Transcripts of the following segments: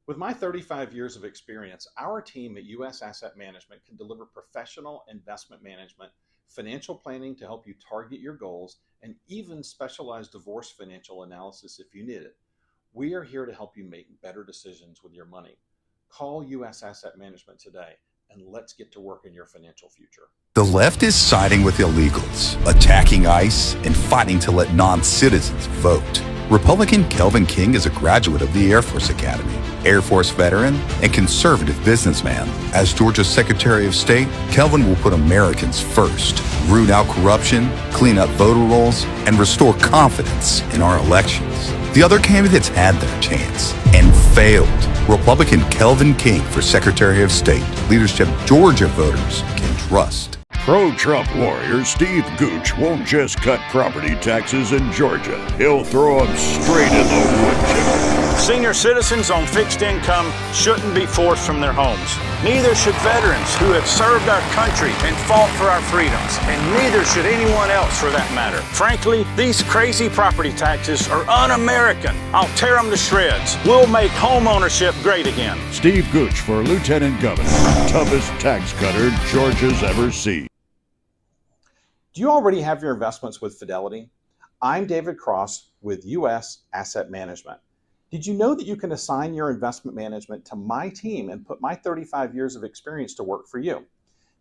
With my 35 years of experience, our team at US Asset Management can deliver professional investment management, financial planning to help you target your goals, and even specialized divorce financial analysis if you need it. We are here to help you make better decisions with your money. Call US Asset Management today and let's get to work in your financial future. The left is siding with illegals, attacking ICE, and fighting to let non-citizens vote. Republican Kelvin King is a graduate of the Air Force Academy, Air Force veteran, and conservative businessman. As Georgia's Secretary of State, Kelvin will put Americans first, root out corruption, clean up voter rolls, and restore confidence in our elections. The other candidates had their chance and failed. Republican Kelvin King for Secretary of State, leadership Georgia voters can trust. Pro-Trump warrior Steve Gooch won't just cut property taxes in Georgia. He'll throw them straight in the wood chipper. Senior citizens on fixed income shouldn't be forced from their homes. Neither should veterans who have served our country and fought for our freedoms. And neither should anyone else for that matter. Frankly, these crazy property taxes are un-American. I'll tear them to shreds. We'll make home ownership great again. Steve Gooch for Lieutenant Governor. Toughest tax cutter Georgia's ever seen. Do you already have your investments with Fidelity? I'm David Cross with US Asset Management. Did you know that you can assign your investment management to my team and put my 35 years of experience to work for you?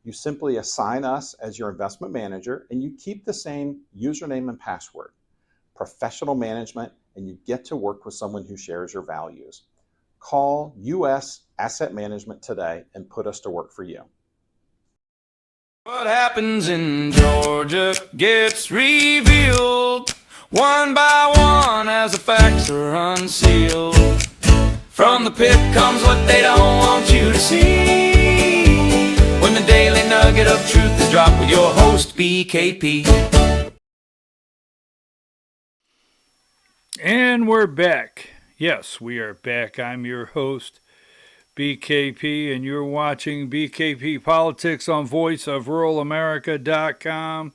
You simply assign us as your investment manager and you keep the same username and password. Professional management, and you get to work with someone who shares your values. Call US Asset Management today and put us to work for you. What happens in Georgia gets revealed one by one as the facts are unsealed. From the pit comes what they don't want you to see. When the daily nugget of truth is dropped with your host, BKP. And we're back. Yes, we are back. I'm your host, BKP, and you're watching BKP Politics on voiceofruralamerica.com.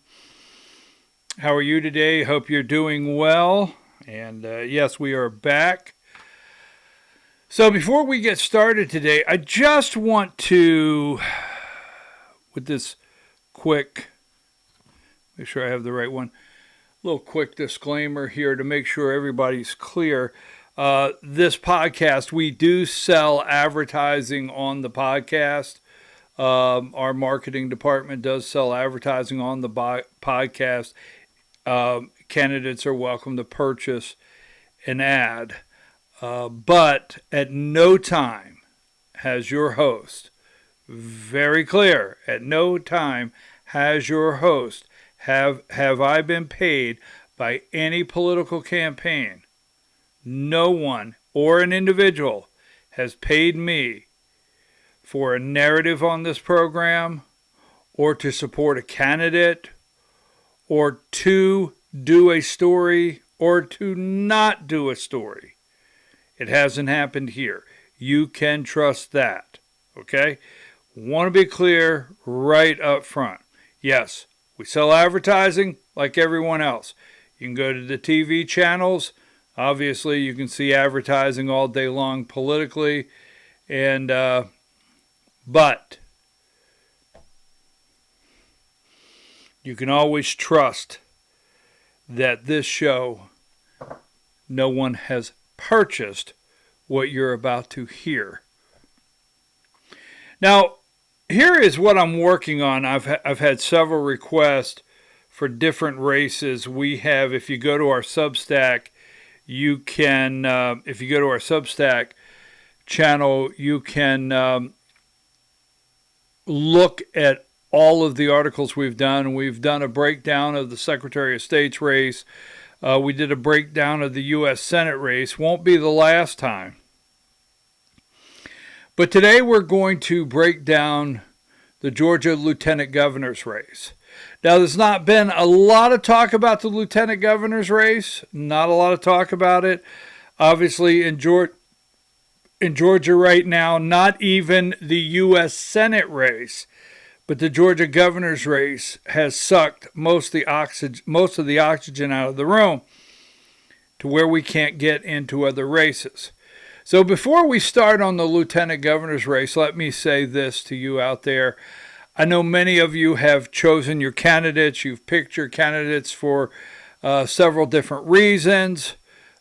How are you today? Hope you're doing well. And yes, we are back. So before we get started today, I just want to, with this quick, make sure I have the right one, little quick disclaimer here to make sure everybody's clear. This podcast, we do sell advertising on the podcast. Our marketing department does sell advertising on the podcast. Candidates are welcome to purchase an ad. But at no time has your host, very clear, at no time has your host, have I been paid by any political campaign. No one or an individual has paid me for a narrative on this program or to support a candidate or to do a story or to not do a story. It hasn't happened here. You can trust that. Okay? Want to be clear right up front. Yes, we sell advertising like everyone else. You can go to the TV channels. Obviously, you can see advertising all day long politically, and but you can always trust that this show, no one has purchased what you're about to hear. Now, here is what I'm working on. I've had several requests for different races. We have, if you go to our Substack, you can, if you go to our Substack channel, you can look at all of the articles we've done. We've done a breakdown of the Secretary of State's race. We did a breakdown of the U.S. Senate race. Won't be the last time. But today we're going to break down the Georgia Lieutenant Governor's race. Now, there's not been a lot of talk about the Lieutenant Governor's race. Not a lot of talk about it. Obviously, in Georgia right now, not even the U.S. Senate race, but the Georgia Governor's race has sucked most of the oxygen out of the room to where we can't get into other races. So before we start on the lieutenant governor's race, let me say this to you out there. I know many of you have chosen your candidates. You've picked your candidates for several different reasons.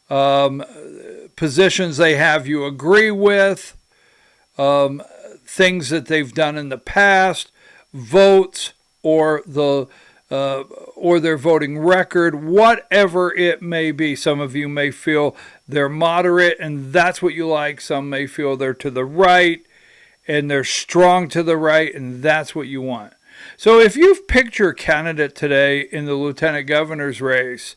Positions they have you agree with, things that they've done in the past, votes, or their voting record, whatever it may be. Some of you may feel they're moderate, and that's what you like. Some may feel they're to the right, and they're strong to the right, and that's what you want. So if you've picked your candidate today in the lieutenant governor's race,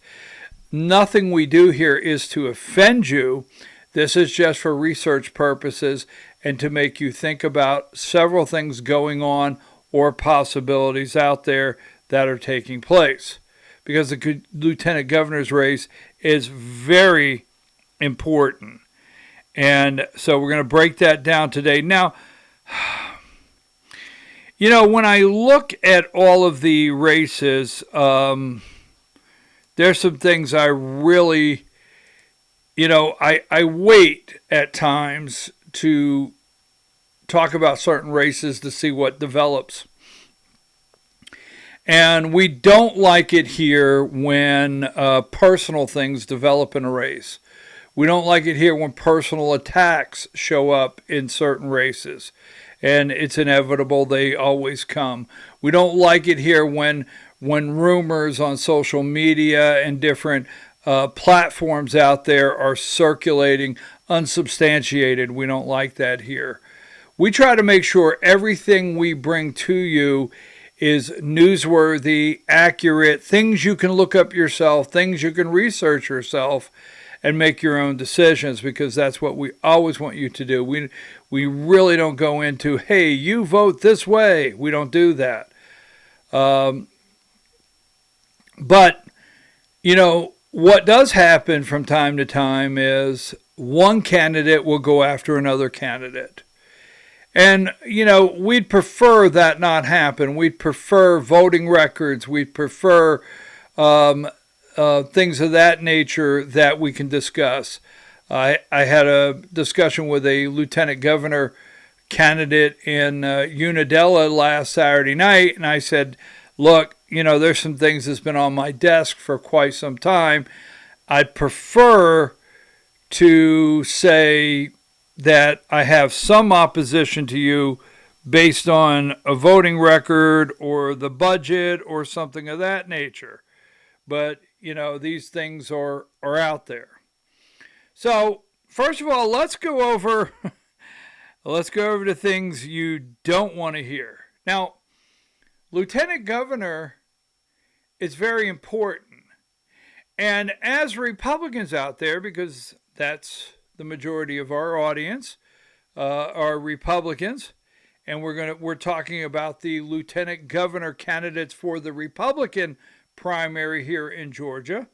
nothing we do here is to offend you. This is just for research purposes and to make you think about several things going on or possibilities out there that are taking place. Because the lieutenant governor's race is very important. And so we're going to break that down today. Now, when I look at all of the races, there's some things I really, I wait at times to talk about certain races to see what develops. And we don't like it here when personal things develop in a race. We don't like it here when personal attacks show up in certain races. And it's inevitable, they always come. We don't like it here when rumors on social media and different platforms out there are circulating unsubstantiated. We don't like that here. We try to make sure everything we bring to you is newsworthy, accurate, things you can look up yourself, things you can research yourself, and make your own decisions, because that's what we always want you to do. We really don't go into, hey, you vote this way. We don't do that. But, what does happen from time to time is one candidate will go after another candidate. And, we'd prefer that not happen. We'd prefer voting records. We'd prefer things of that nature that we can discuss. I had a discussion with a lieutenant governor candidate in Unadilla last Saturday night, and I said, look, there's some things that's been on my desk for quite some time. I'd prefer to say that I have some opposition to you based on a voting record or the budget or something of that nature. But, these things are out there. So, first of all, let's go over the things you don't want to hear. Now, lieutenant governor is very important. And as Republicans out there, because that's the majority of our audience, are Republicans, and we're talking about the lieutenant governor candidates for the Republican primary here in Georgia.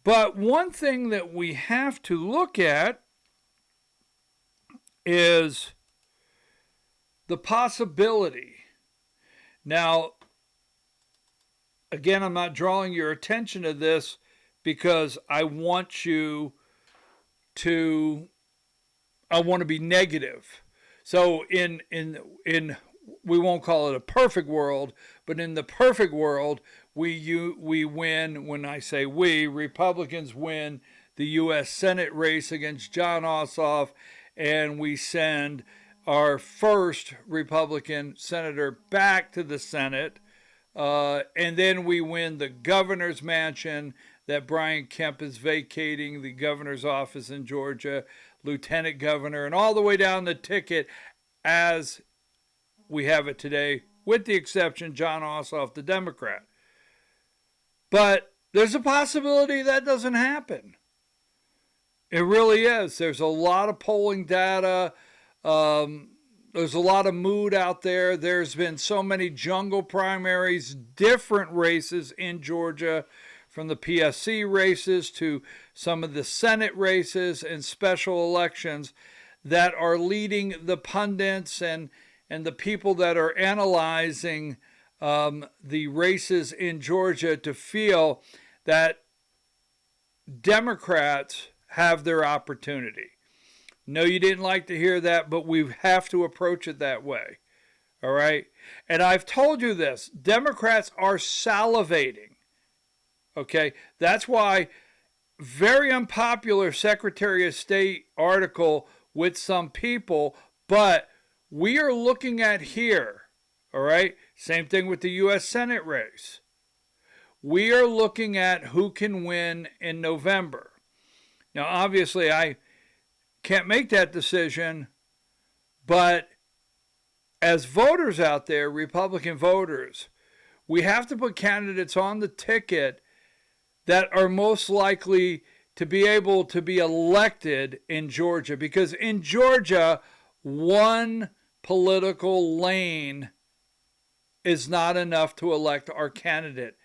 But one thing that we have to look at is the possibility. Now, again, I'm not drawing your attention to this because I want to be negative. So in we won't call it a perfect world, but in the perfect world, we win. When I say we, Republicans win the U.S. Senate race against John Ossoff, and we send our first Republican senator back to the Senate, and then we win the governor's mansion that Brian Kemp is vacating, the governor's office in Georgia, lieutenant governor, and all the way down the ticket as we have it today, with the exception John Ossoff, the Democrat. But there's a possibility that doesn't happen. It really is. There's a lot of polling data. There's a lot of mood out there. There's been so many jungle primaries, different races in Georgia, from the PSC races to some of the Senate races and special elections, that are leading the pundits and the people that are analyzing the races in Georgia to feel that Democrats have their opportunity. No, you didn't like to hear that, but we have to approach it that way. All right? And I've told you this. Democrats are salivating. Okay? That's why very unpopular Secretary of State article with some people, but we are looking at here. All right? Same thing with the U.S. Senate race. We are looking at who can win in November. Now, obviously, I can't make that decision, but as voters out there, Republican voters, we have to put candidates on the ticket that are most likely to be able to be elected in Georgia. Because in Georgia, one political lane is not enough to elect our candidate.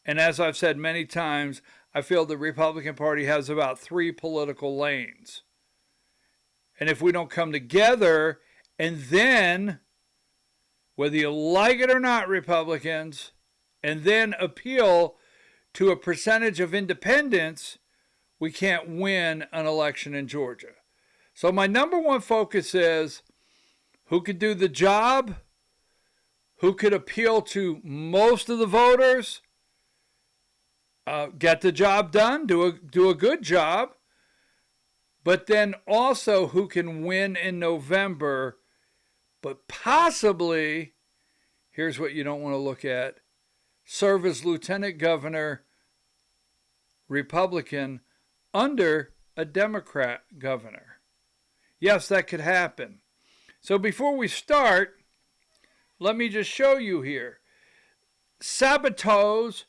And as I've said many times, I feel the Republican Party has about 3 political lanes. And if we don't come together and then, whether you like it or not, Republicans, and then appeal to a percentage of independents, we can't win an election in Georgia. So my number one focus is who could do the job, who could appeal to most of the voters, get the job done, do a good job, but then also who can win in November, but possibly, here's what you don't want to look at, serve as lieutenant governor, Republican, under a Democrat governor. Yes, that could happen. So before we start, let me just show you here. Sabato's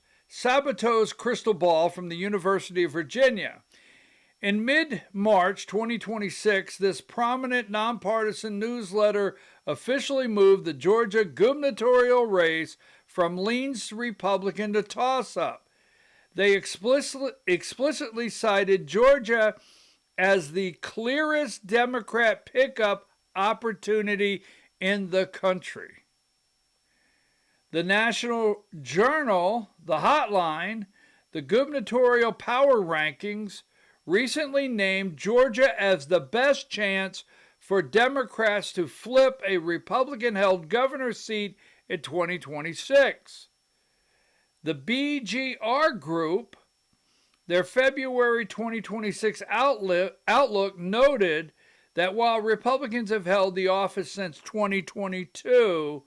crystal ball from the University of Virginia. In mid-March 2026, this prominent nonpartisan newsletter officially moved the Georgia gubernatorial race from leans Republican to toss-up. They explicitly cited Georgia as the clearest Democrat pickup opportunity in the country. The National Journal, the Hotline, the gubernatorial power rankings, recently named Georgia as the best chance for Democrats to flip a Republican-held governor's seat in 2026. The BGR Group, their February 2026 outlook noted that while Republicans have held the office since 2022,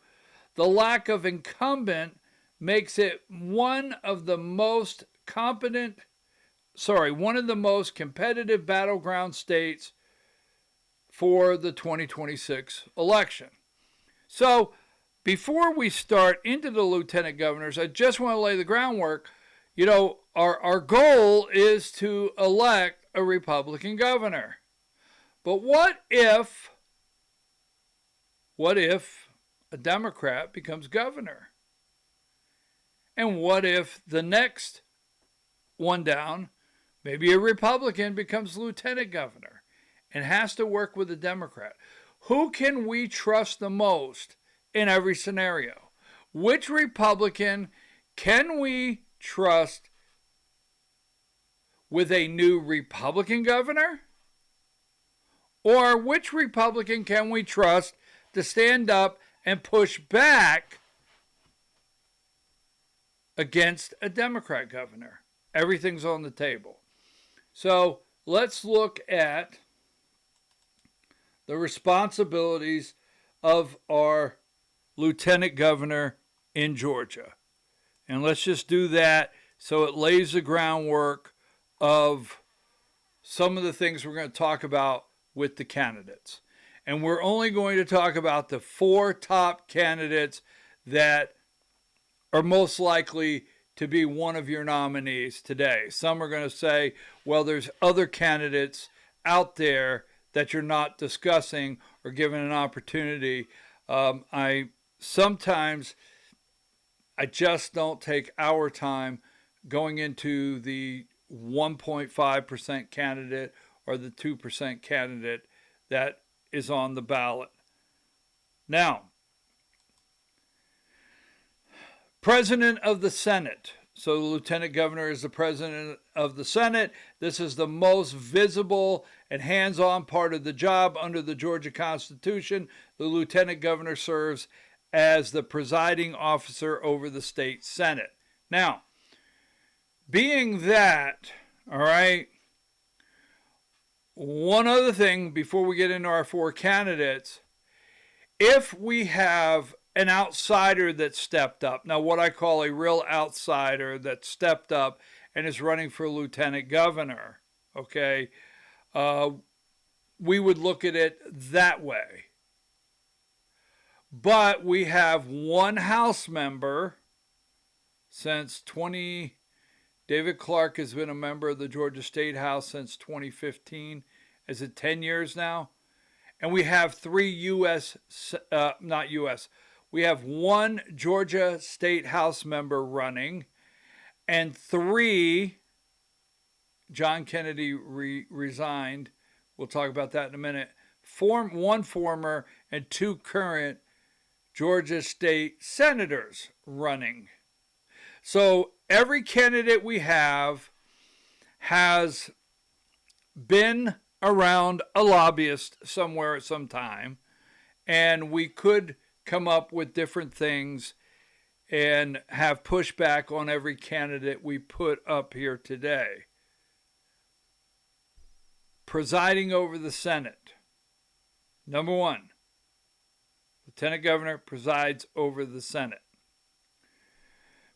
the lack of incumbent makes it one of the most competitive battleground states for the 2026 election. So, before we start into the lieutenant governors, I just want to lay the groundwork. You know, our goal is to elect a Republican governor. But what if a Democrat becomes governor? And what if the next one down, maybe a Republican, becomes lieutenant governor and has to work with a Democrat? Who can we trust the most in every scenario? Which Republican can we trust with a new Republican governor? Or which Republican can we trust to stand up and push back against a Democrat governor? Everything's on the table. So let's look at the responsibilities of our lieutenant governor in Georgia. And let's just do that so it lays the groundwork of some of the things we're going to talk about with the candidates. And we're only going to talk about the 4 top candidates that are most likely to be one of your nominees today. Some are going to say, well, there's other candidates out there that you're not discussing or given an opportunity. I just don't take our time going into the 1.5% candidate or the 2% candidate that is on the ballot. Now, President of the Senate. So the lieutenant governor is the president of the Senate. This is the most visible and hands-on part of the job under the Georgia Constitution. The lieutenant governor serves as the presiding officer over the state Senate. Now, being that, all right, one other thing before we get into our four candidates, if we have an outsider that stepped up, now what I call a real outsider that stepped up and is running for lieutenant governor, okay, we would look at it that way. But we have one House member since David Clark has been a member of the Georgia State House since 2015. Is it 10 years now? And we have we have one Georgia State House member running, and 3, John Kennedy resigned. We'll talk about that in a minute. One former and 2 current Georgia State senators running. So every candidate we have has been around a lobbyist somewhere at some time, and we could come up with different things and have pushback on every candidate we put up here today. Presiding over the Senate. Number 1, Lieutenant Governor presides over the Senate.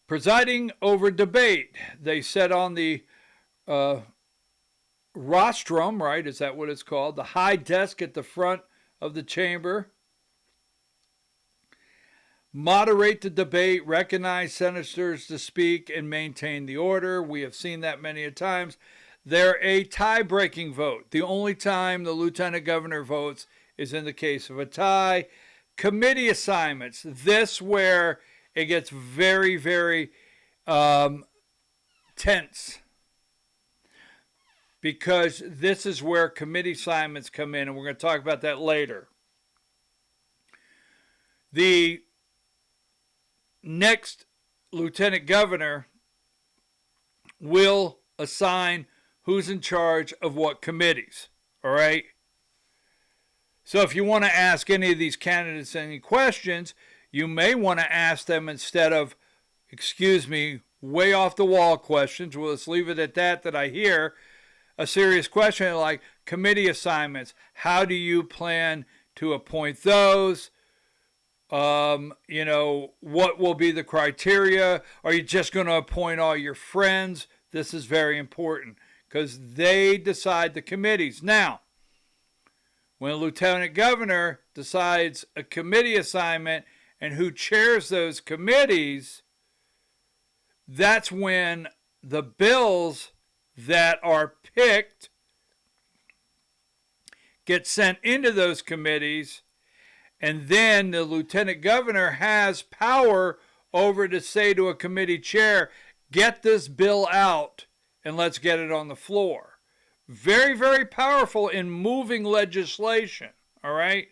Presiding over debate. They said on the rostrum, right? Is that what it's called? The high desk at the front of the chamber. Moderate the debate, recognize senators to speak, and maintain the order. We have seen that many a times. They're a tie-breaking vote. The only time the lieutenant governor votes is in the case of a tie. Committee assignments. This where it gets very, very tense, because this is where committee assignments come in, and we're going to talk about that later. The next lieutenant governor will assign who's in charge of what committees, all right? So if you want to ask any of these candidates any questions, you may want to ask them, instead of, way off the wall questions, well, let's leave it at that I hear, a serious question like committee assignments. How do you plan to appoint those? What will be the criteria? Are you just going to appoint all your friends? This is very important because they decide the committees. Now, when a lieutenant governor decides a committee assignment and who chairs those committees, that's when the bills that are picked get sent into those committees, and then the lieutenant governor has power over to say to a committee chair, get this bill out and let's get it on the floor. Very, very powerful in moving legislation, all right?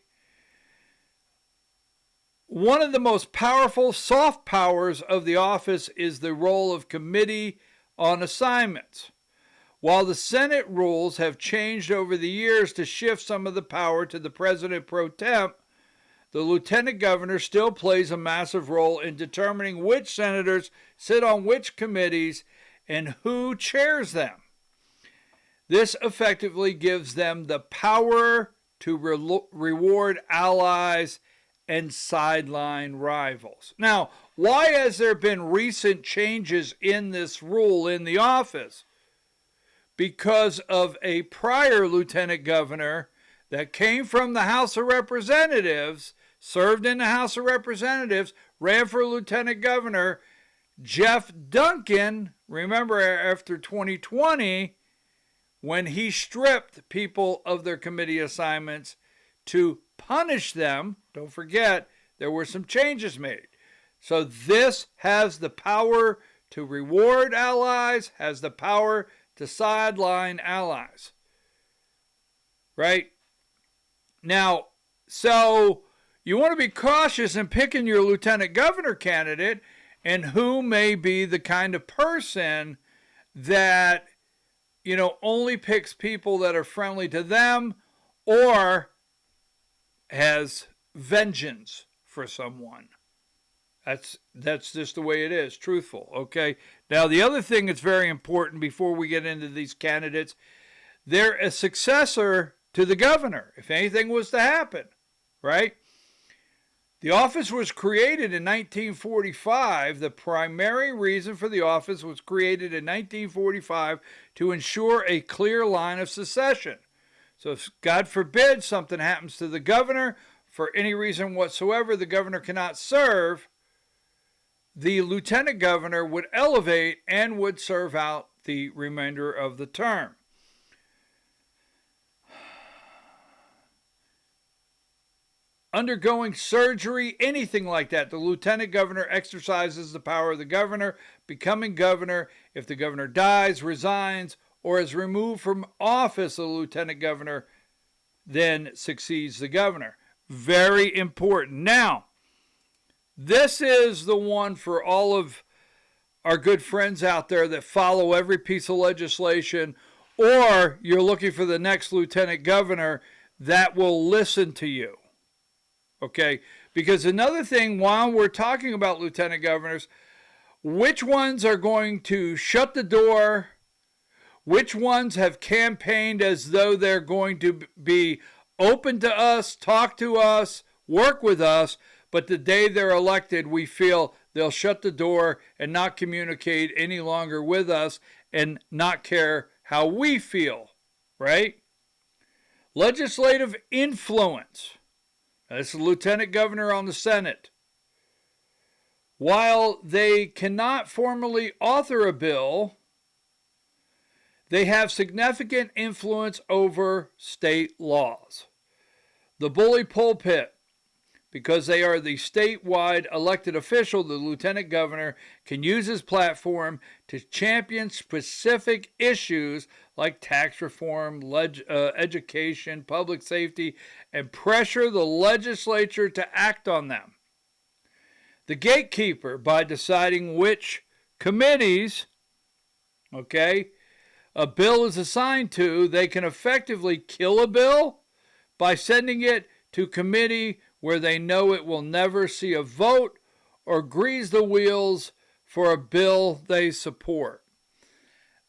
One of the most powerful soft powers of the office is the role of committee on assignments. While the Senate rules have changed over the years to shift some of the power to the president pro tem, the lieutenant governor still plays a massive role in determining which senators sit on which committees and who chairs them. This effectively gives them the power to reward allies and sideline rivals. Now, why has there been recent changes in this rule in the office? Because of a prior lieutenant governor that came from the House of Representatives, served in the House of Representatives, ran for lieutenant governor, Jeff Duncan. Remember, after 2020, when he stripped people of their committee assignments to punish them, don't forget, there were some changes made. So this has the power to reward allies, has the power to sideline allies. Right? Now, so you want to be cautious in picking your lieutenant governor candidate and who may be the kind of person that, only picks people that are friendly to them or has vengeance for someone. That's just the way it is, truthful, okay? Now, the other thing that's very important before we get into these candidates, they're a successor to the governor, if anything was to happen, right? The office was created in 1945. The primary reason for the office was created in 1945 to ensure a clear line of succession. So if, God forbid, something happens to the governor, for any reason whatsoever, the governor cannot serve, the lieutenant governor would elevate and would serve out the remainder of the term. Undergoing surgery, anything like that, the lieutenant governor exercises the power of the governor, becoming governor. If the governor dies, resigns, or is removed from office, the lieutenant governor then succeeds the governor. Very important. Now, this is the one for all of our good friends out there that follow every piece of legislation, or you're looking for the next lieutenant governor that will listen to you. Okay, because another thing, while we're talking about lieutenant governors, which ones are going to shut the door? Which ones have campaigned as though they're going to be open to us, talk to us, work with us, but the day they're elected, we feel they'll shut the door and not communicate any longer with us and not care how we feel, right? Legislative influence. That's the lieutenant governor on the Senate. While they cannot formally author a bill, they have significant influence over state laws. The bully pulpit. Because they are the statewide elected official, the lieutenant governor can use his platform to champion specific issues like tax reform, education, public safety, and pressure the legislature to act on them. The gatekeeper, by deciding which committees, a bill is assigned to, they can effectively kill a bill by sending it to committee where they know it will never see a vote or grease the wheels for a bill they support.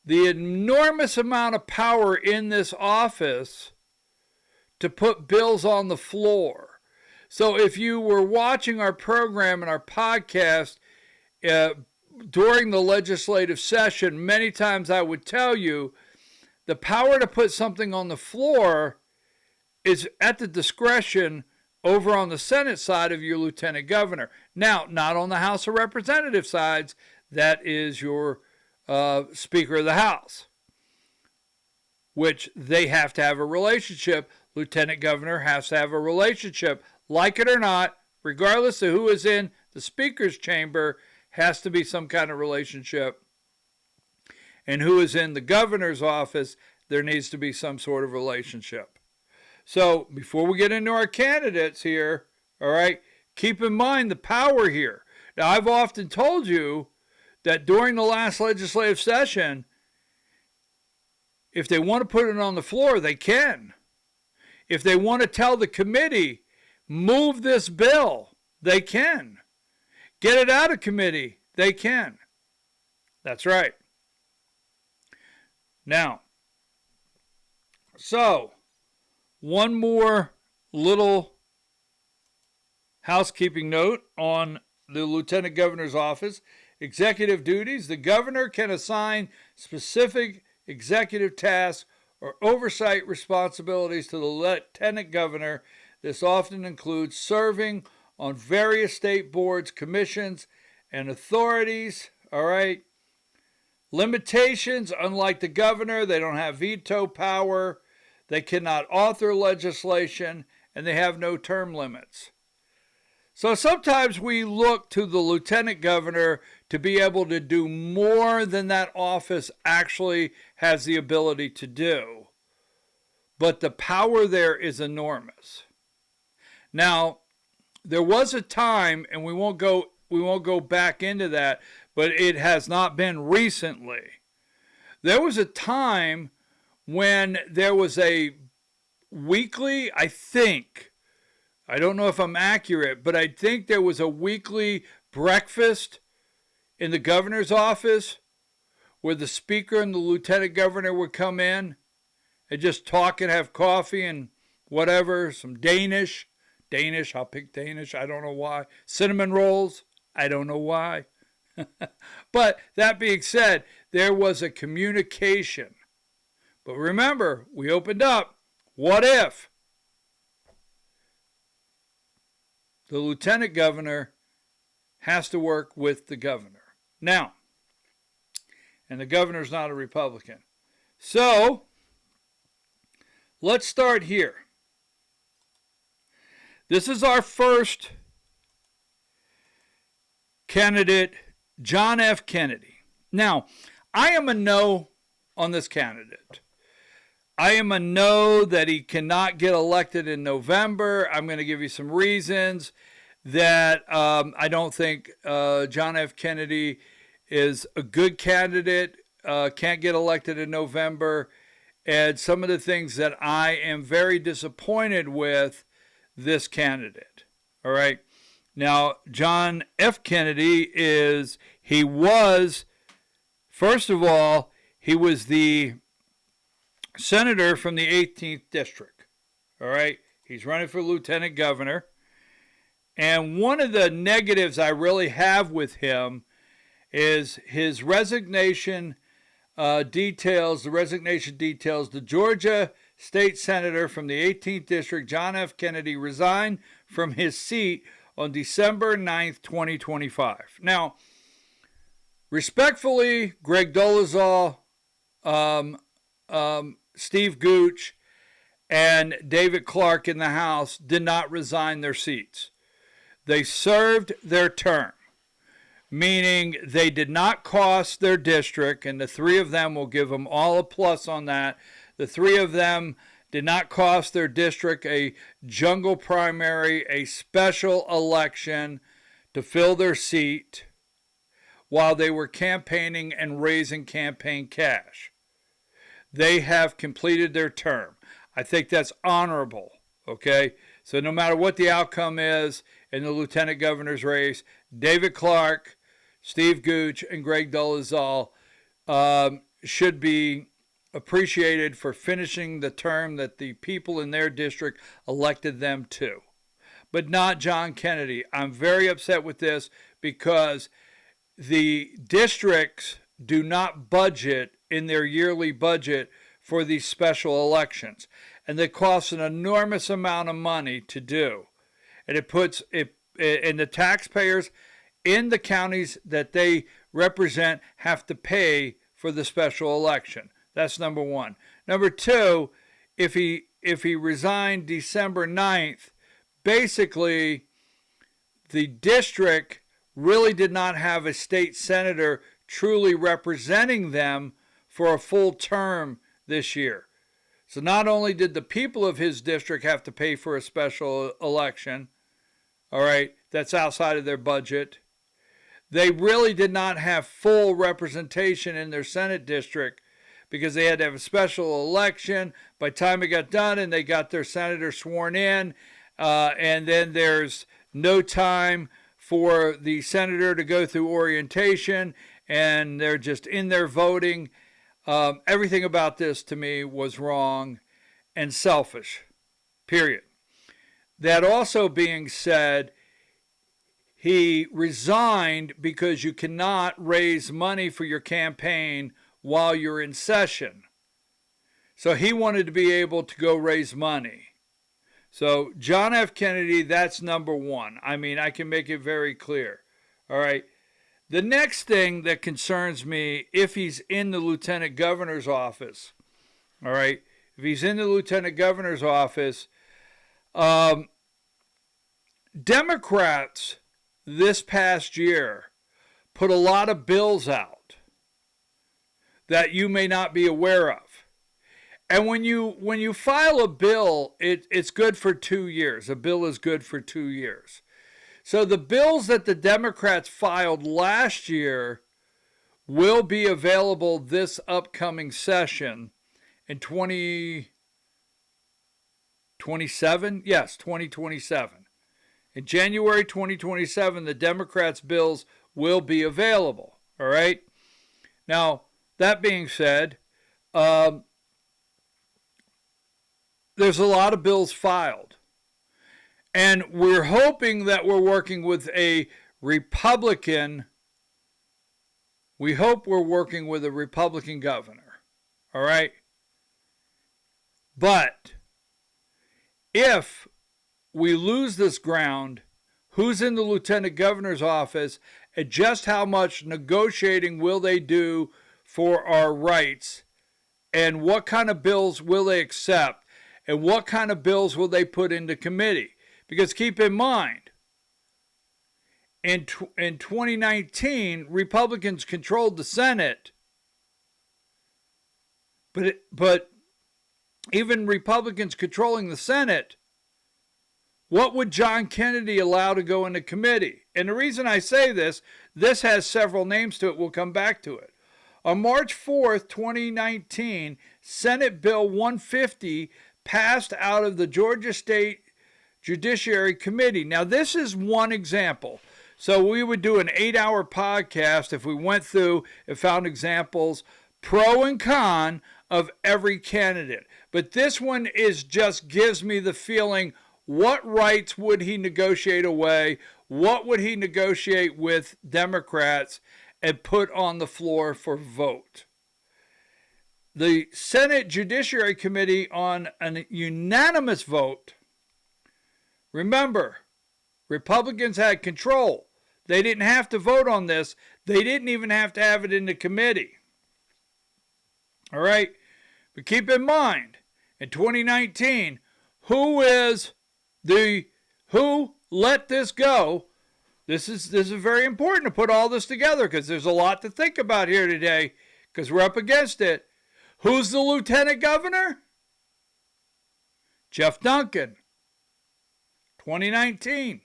The enormous amount of power in this office to put bills on the floor. So if you were watching our program and our podcast during the legislative session, many times I would tell you the power to put something on the floor is at the discretion over on the Senate side of your lieutenant governor. Now, not on the House of Representatives sides. That is your Speaker of the House, which they have to have a relationship. Lieutenant governor has to have a relationship. Like it or not, regardless of who is in the Speaker's chamber, has to be some kind of relationship. And who is in the governor's office, there needs to be some sort of relationship. So before we get into our candidates here, all right, keep in mind the power here. Now, I've often told you that during the last legislative session, if they want to put it on the floor, they can. If they want to tell the committee, move this bill, they can. Get it out of committee, they can. That's right. Now, so one more little housekeeping note on the lieutenant governor's office. Executive duties. The governor can assign specific executive tasks or oversight responsibilities to the lieutenant governor. This often includes serving on various state boards, commissions, and authorities. All right. Limitations. Unlike the governor, they don't have veto power. They cannot author legislation, and they have no term limits. So sometimes we look to the lieutenant governor to be able to do more than that office actually has the ability to do. But the power there is enormous. Now, there was a time, and we won't go go back into that, but it has not been recently. There was a time when there was a weekly, I don't know if I'm accurate, but I think there was a weekly breakfast in the governor's office where the speaker and the lieutenant governor would come in and just talk and have coffee and whatever, some Danish, I'll pick Danish, I don't know why. Cinnamon rolls, I don't know why. But that being said, there was a communication. But remember, we opened up, what if the lieutenant governor has to work with the governor? Now, and the governor's not a Republican. So, let's start here. This is our first candidate, John F. Kennedy. Now, I am a no on this candidate. I am a no that he cannot get elected in November. I'm going to give you some reasons that I don't think John F. Kennedy is a good candidate, can't get elected in November, and some of the things that I am very disappointed with this candidate. All right. Now, John F. Kennedy first of all, he was the senator from the 18th district. All right. He's running for lieutenant governor. And one of the negatives I really have with him is his resignation details the Georgia state senator from the 18th district, John F. Kennedy, resigned from his seat on December 9th, 2025. Now, respectfully, Greg Dolezal, Steve Gooch, and David Clark in the House did not resign their seats. They served their term, meaning they did not cost their district, and the three of them will give them all a plus on that. The three of them did not cost their district a jungle primary, a special election to fill their seat while they were campaigning and raising campaign cash. They have completed their term. I think that's honorable, okay? So no matter what the outcome is in the lieutenant governor's race, David Clark, Steve Gooch, and Greg Dolezal should be appreciated for finishing the term that the people in their district elected them to. But not John Kennedy. I'm very upset with this because the districts do not budget in their yearly budget for these special elections. And they cost an enormous amount of money to do. And it puts and the taxpayers in the counties that they represent have to pay for the special election. That's number one. Number two, if he resigned December 9th, basically the district really did not have a state senator truly representing them for a full term this year. So not only did the people of his district have to pay for a special election, all right, that's outside of their budget, they really did not have full representation in their Senate district because they had to have a special election. By the time it got done and they got their senator sworn in, and then there's no time for the senator to go through orientation, and they're just in there voting. Everything about this to me was wrong and selfish, period. That also being said, he resigned because you cannot raise money for your campaign while you're in session. So he wanted to be able to go raise money. So John F. Kennedy, that's number one. I mean, I can make it very clear. All right. The next thing that concerns me, if he's in the lieutenant governor's office, all right, if he's in the lieutenant governor's office, Democrats this past year put a lot of bills out that you may not be aware of. And when you file a bill, it's good for 2 years. A bill is good for 2 years. So the bills that the Democrats filed last year will be available this upcoming session in 2027. Yes, 2027. In January 2027, the Democrats' bills will be available. All right? Now, that being said, there's a lot of bills filed. And we're hoping that we're working with a Republican. We hope we're working with a Republican governor. All right? But if we lose this ground, who's in the lieutenant governor's office, and just how much negotiating will they do for our rights, and what kind of bills will they accept, and what kind of bills will they put into committee? Because keep in mind, in 2019, Republicans controlled the Senate, but even Republicans controlling the Senate, what would John Kennedy allow to go into committee? And the reason I say this has several names to it. We'll come back to it. On March 4th, 2019, Senate Bill 150 passed out of the Georgia State Judiciary Committee. Now, this is one example. So we would do an 8-hour podcast if we went through and found examples, pro and con, of every candidate. But this one just gives me the feeling, what rights would he negotiate away? What would he negotiate with Democrats and put on the floor for vote? The Senate Judiciary Committee, on a unanimous vote, remember, Republicans had control. They didn't have to vote on this. They didn't even have to have it in the committee. All right? But keep in mind, in 2019, who let this go? This is very important to put all this together, because there's a lot to think about here today, because we're up against it. Who's the lieutenant governor? Jeff Duncan. 2019.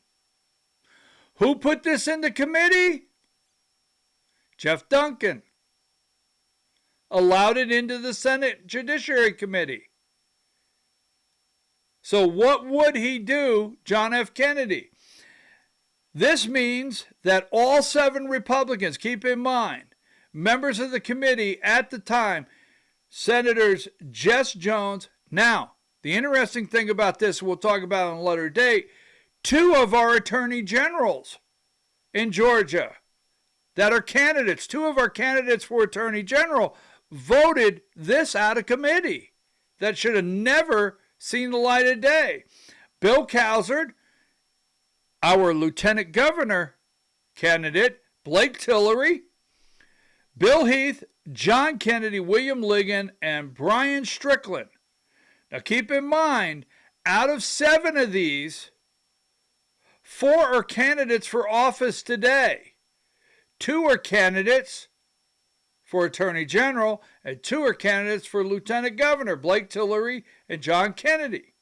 Who put this into committee? Jeff Duncan. Allowed it into the Senate Judiciary Committee. So what would he do, John F. Kennedy? This means that all 7 Republicans, keep in mind, members of the committee at the time, Senators Jess Jones. Now, the interesting thing about this, we'll talk about on a later date, 2 of our attorney generals in Georgia that are candidates, 2 of our candidates for attorney general, voted this out of committee. That should have never seen the light of day. Bill Calzard, our lieutenant governor candidate, Blake Tillery, Bill Heath, John Kennedy, William Ligon, and Brian Strickland. Now keep in mind, out of 7 of these, 4 are candidates for office today. 2 are candidates for Attorney General, and 2 are candidates for Lieutenant Governor, Blake Tillery and John Kennedy.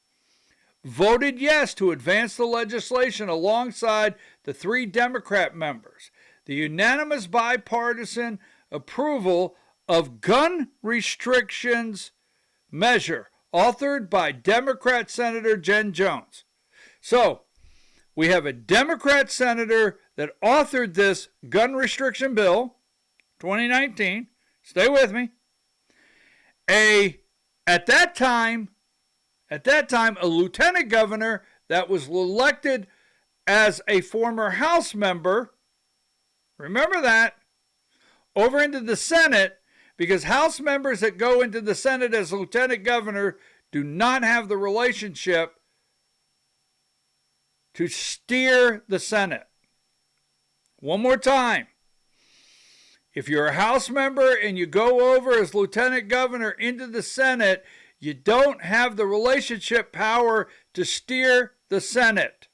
Voted yes to advance the legislation alongside the 3 Democrat members. The unanimous bipartisan approval of gun restrictions measure, authored by Democrat Senator Jen Jones. So, we have a Democrat senator that authored this gun restriction bill, 2019. Stay with me. At that time, a lieutenant governor that was elected as a former House member, remember that, over into the Senate, because House members that go into the Senate as lieutenant governor do not have the relationship to steer the Senate. One more time. If you're a House member and you go over as lieutenant governor into the Senate, you don't have the relationship power to steer the Senate.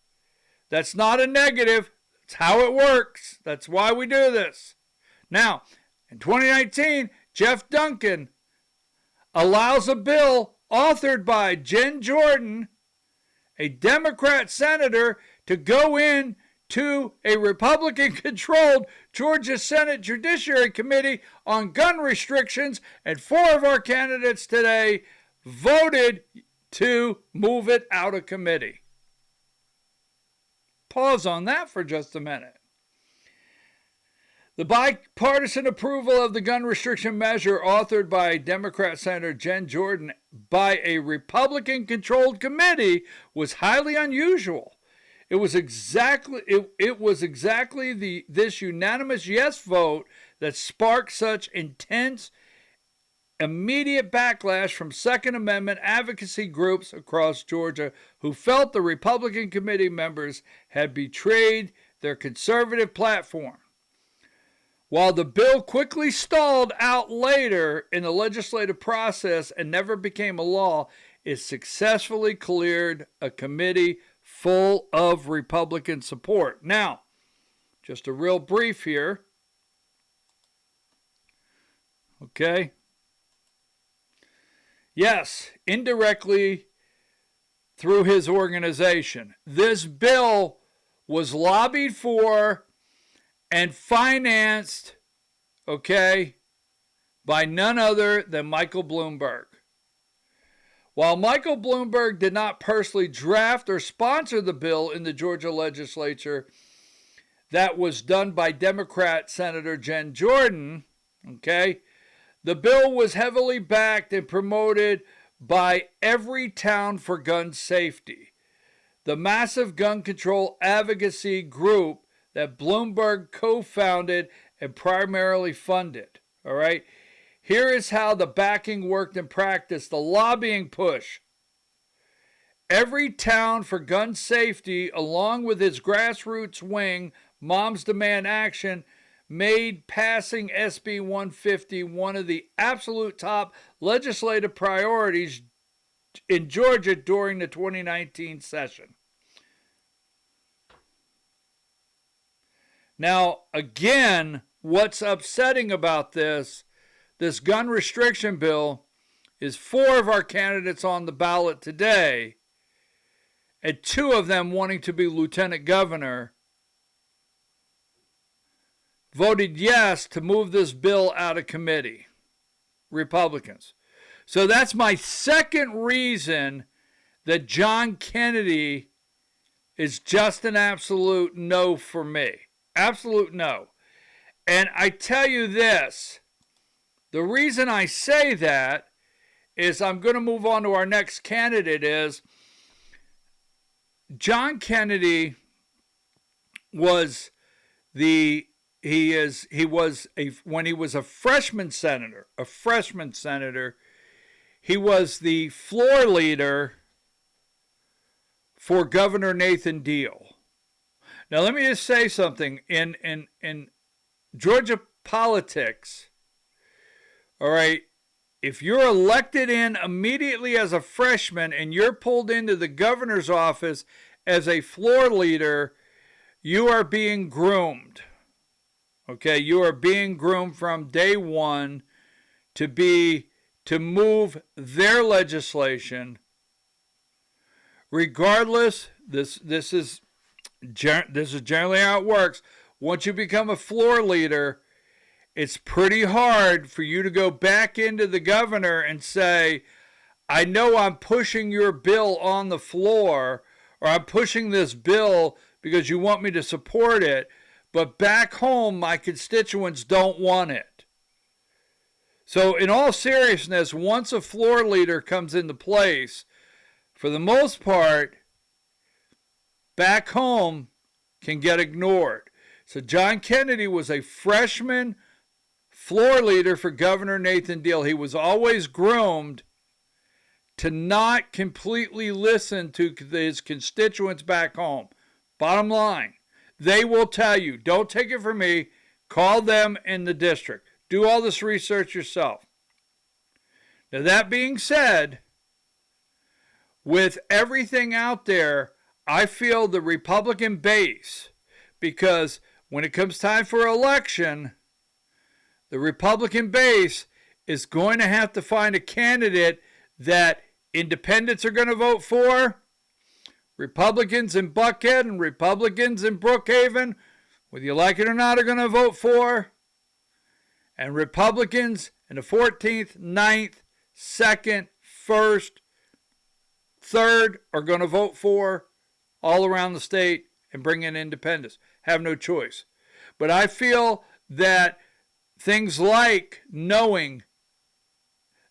That's not a negative. That's how it works. That's why we do this. Now, in 2019, Jeff Duncan allows a bill authored by Jen Jordan, a Democrat senator, to go in to a Republican-controlled Georgia Senate Judiciary Committee on gun restrictions, and 4 of our candidates today voted to move it out of committee. Pause on that for just a minute. The bipartisan approval of the gun restriction measure authored by Democrat Senator Jen Jordan by a Republican-controlled committee was highly unusual. It was exactly this unanimous yes vote that sparked such intense, immediate backlash from Second Amendment advocacy groups across Georgia who felt the Republican committee members had betrayed their conservative platform. While the bill quickly stalled out later in the legislative process and never became a law, it successfully cleared a committee full of Republican support. Now, just a real brief here. Okay. Yes, indirectly through his organization. This bill was lobbied for and financed, okay, by none other than Michael Bloomberg. While Michael Bloomberg did not personally draft or sponsor the bill in the Georgia legislature, that was done by Democrat Senator Jen Jordan, okay, the bill was heavily backed and promoted by Every Town for Gun Safety, the massive gun control advocacy group that Bloomberg co-founded and primarily funded, all right? Here is how the backing worked in practice, the lobbying push. Every Town for Gun Safety, along with its grassroots wing, Moms Demand Action, made passing SB 150 one of the absolute top legislative priorities in Georgia during the 2019 session. Now, again, what's upsetting about this gun restriction bill is 4 of our candidates on the ballot today, and 2 of them wanting to be lieutenant governor, voted yes to move this bill out of committee. Republicans. So that's my second reason that John Kennedy is just an absolute no for me. Absolute no. And I tell you this, the reason I say that is I'm going to move on to our next candidate is John Kennedy was when he was a freshman senator, he was the floor leader for Governor Nathan Deal. Now let me just say something in Georgia politics. All right, if you're elected in immediately as a freshman and you're pulled into the governor's office as a floor leader, you are being groomed. Okay, you are being groomed from day one to move their legislation. Regardless, this is generally how it works. Once you become a floor leader, it's pretty hard for you to go back into the governor and say, I know I'm pushing your bill on the floor, or I'm pushing this bill because you want me to support it, but back home, my constituents don't want it. So in all seriousness, once a floor leader comes into place, for the most part, back home can get ignored. So John Kennedy was a freshman floor leader for Governor Nathan Deal. He was always groomed to not completely listen to his constituents back home. Bottom line, they will tell you, don't take it from me, call them in the district. Do all this research yourself. Now that being said, with everything out there, I feel the Republican base, because when it comes time for election, the Republican base is going to have to find a candidate that independents are going to vote for, Republicans in Buckhead and Republicans in Brookhaven, whether you like it or not, are going to vote for. And Republicans in the 14th, 9th, 2nd, 1st, 3rd are going to vote for all around the state and bring in independence. Have no choice. But I feel that things like knowing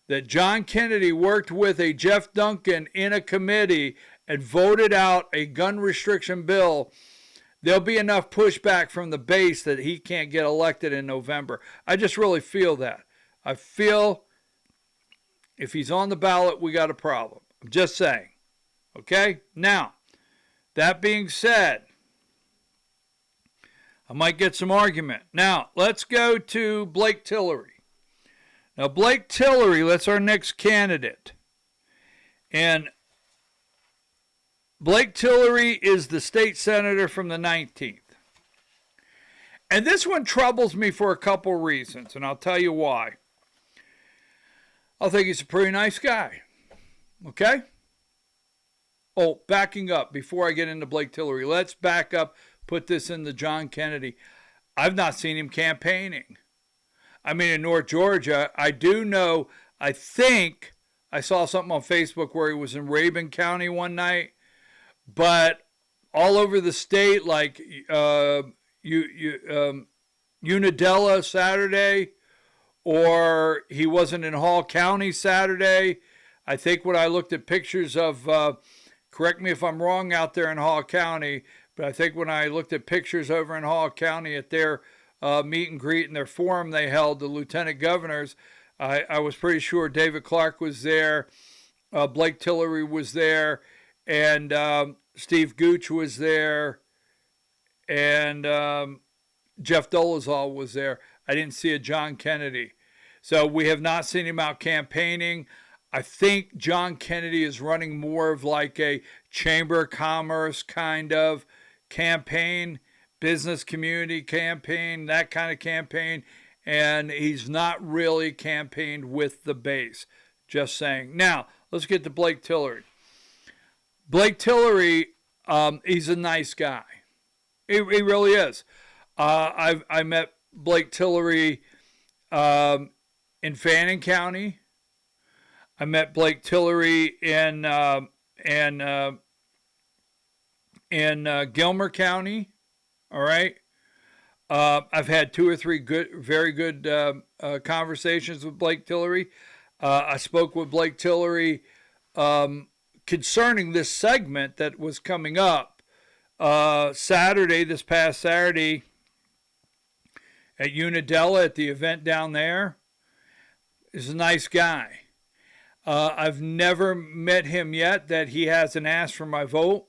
that John Kennedy worked with a Jeff Duncan in a committee and voted out a gun restriction bill, there'll be enough pushback from the base that he can't get elected in November. I just really feel that. I feel if he's on the ballot, we got a problem. I'm just saying. Okay? Now, that being said, I might get some argument. Now, let's go to Blake Tillery. Now, Blake Tillery, that's our next candidate. And Blake Tillery is the state senator from the 19th. And this one troubles me for a couple reasons, and I'll tell you why. I think he's a pretty nice guy. Okay? Oh, backing up before I get into Blake Tillery, let's back up, put this in the John Kennedy. I've not seen him campaigning. I mean, in North Georgia, I do know, I think I saw something on Facebook where he was in Rabun County one night, but all over the state, like Unadilla Saturday, or he wasn't in Hall County Saturday. I think when I looked at pictures of, correct me if I'm wrong out there in Hall County, but I think when I looked at pictures over in Hall County at their meet and greet and their forum they held, the lieutenant governors, I was pretty sure David Clark was there, Blake Tillery was there, and Steve Gooch was there, and Jeff Dolezal was there. I didn't see a John Kennedy. So we have not seen him out campaigning. I think John Kennedy is running more of like a Chamber of Commerce kind of campaign, business community campaign, that kind of campaign, and he's not really campaigned with the base. Just saying. Now, let's get to Blake Tillery. Blake Tillery, he's a nice guy. He really is. I met Blake Tillery in Fannin County. I met Blake Tillery in Gilmer County. All right. I've had 2 or 3 very good conversations with Blake Tillery. I spoke with Blake Tillery concerning this segment that was coming up this past Saturday at Unadilla at the event down there. He's a nice guy. I've never met him yet that he hasn't asked for my vote.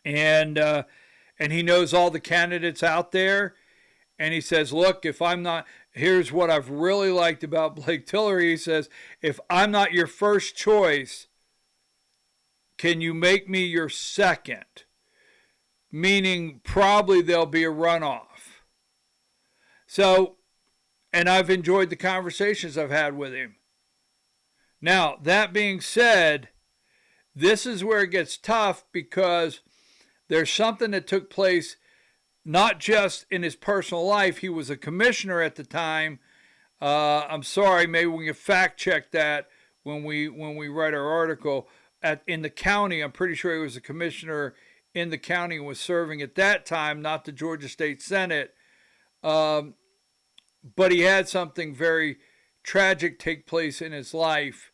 And he knows all the candidates out there. And he says, look, if I'm not, here's what I've really liked about Blake Tillery. He says, if I'm not your first choice, can you make me your second? Meaning probably there'll be a runoff. So, and I've enjoyed the conversations I've had with him. Now, that being said, this is where it gets tough because there's something that took place not just in his personal life. He was a commissioner at the time. I'm sorry, maybe we can fact check that when we write our article. In the county, I'm pretty sure he was a commissioner in the county and was serving at that time, not the Georgia State Senate. But he had something very tragic take place in his life.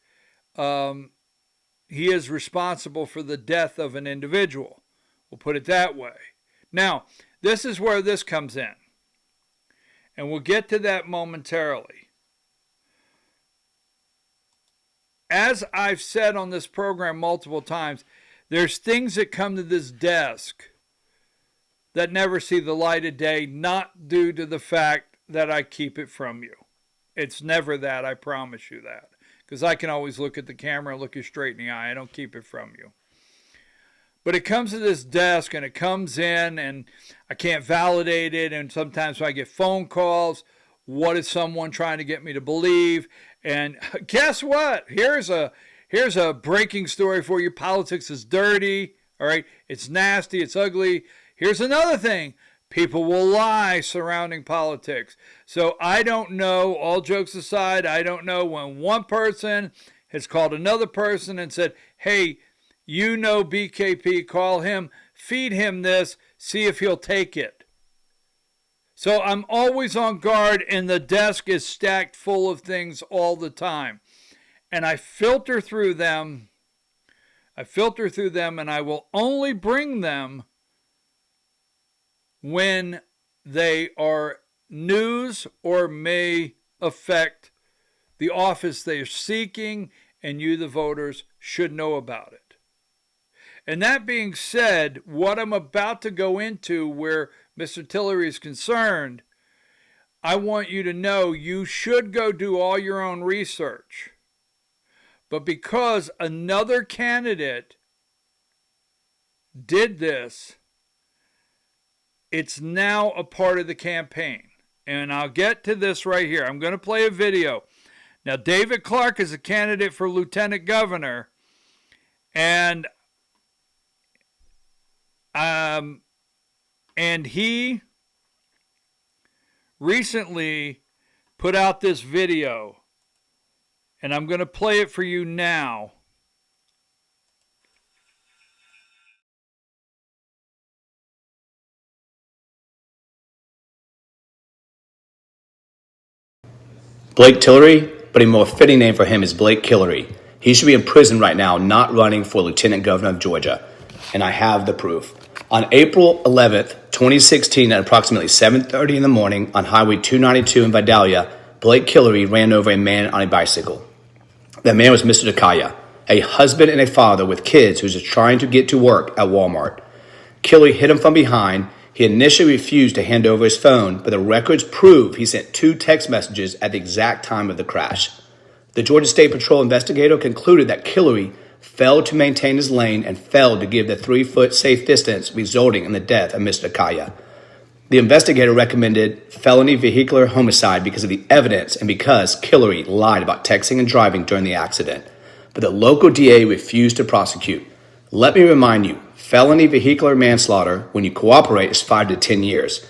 He is responsible for the death of an individual. We'll put it that way. Now, this is where this comes in. And we'll get to that momentarily. As I've said on this program multiple times, there's things that come to this desk that never see the light of day, not due to the fact that I keep it from you. It's never that, I promise you that. Because I can always look at the camera and look you straight in the eye. I don't keep it from you. But it comes to this desk and it comes in and I can't validate it. And sometimes I get phone calls. What is someone trying to get me to believe? And guess what? Here's a Here's a breaking story for you. Politics is dirty. All right. It's nasty. It's ugly. Here's another thing. People will lie surrounding politics. So I don't know, all jokes aside, I don't know when one person has called another person and said, hey, you know BKP, call him, feed him this, see if he'll take it. So I'm always on guard, and the desk is stacked full of things all the time. And I filter through them, and I will only bring them when they are news or may affect the office they are seeking, and you, the voters, should know about it. And that being said, what I'm about to go into where Mr. Tillery is concerned, I want you to know you should go do all your own research. But because another candidate did this, it's now a part of the campaign. And I'll get to this right here. I'm going to play a video. Now, David Clark is a candidate for lieutenant governor. And he recently put out this video. And I'm going to play it for you now. Blake Tillery, but a more fitting name for him is Blake Killery. He should be in prison right now, not running for Lieutenant Governor of Georgia. And I have the proof. On April 11th, 2016, at approximately 7:30 in the morning on Highway 292 in Vidalia, Blake Killery ran over a man on a bicycle. That man was Mr. Takaya, a husband and a father with kids who's just trying to get to work at Walmart. Killery hit him from behind. He initially refused to hand over his phone, but the records prove he sent 2 text messages at the exact time of the crash. The Georgia State Patrol investigator concluded that Killery failed to maintain his lane and failed to give the 3-foot safe distance, resulting in the death of Mr. Takaya. The investigator recommended felony vehicular homicide because of the evidence and because Killery lied about texting and driving during the accident. But the local DA refused to prosecute. Let me remind you, felony vehicular manslaughter, when you cooperate, is 5 to 10 years.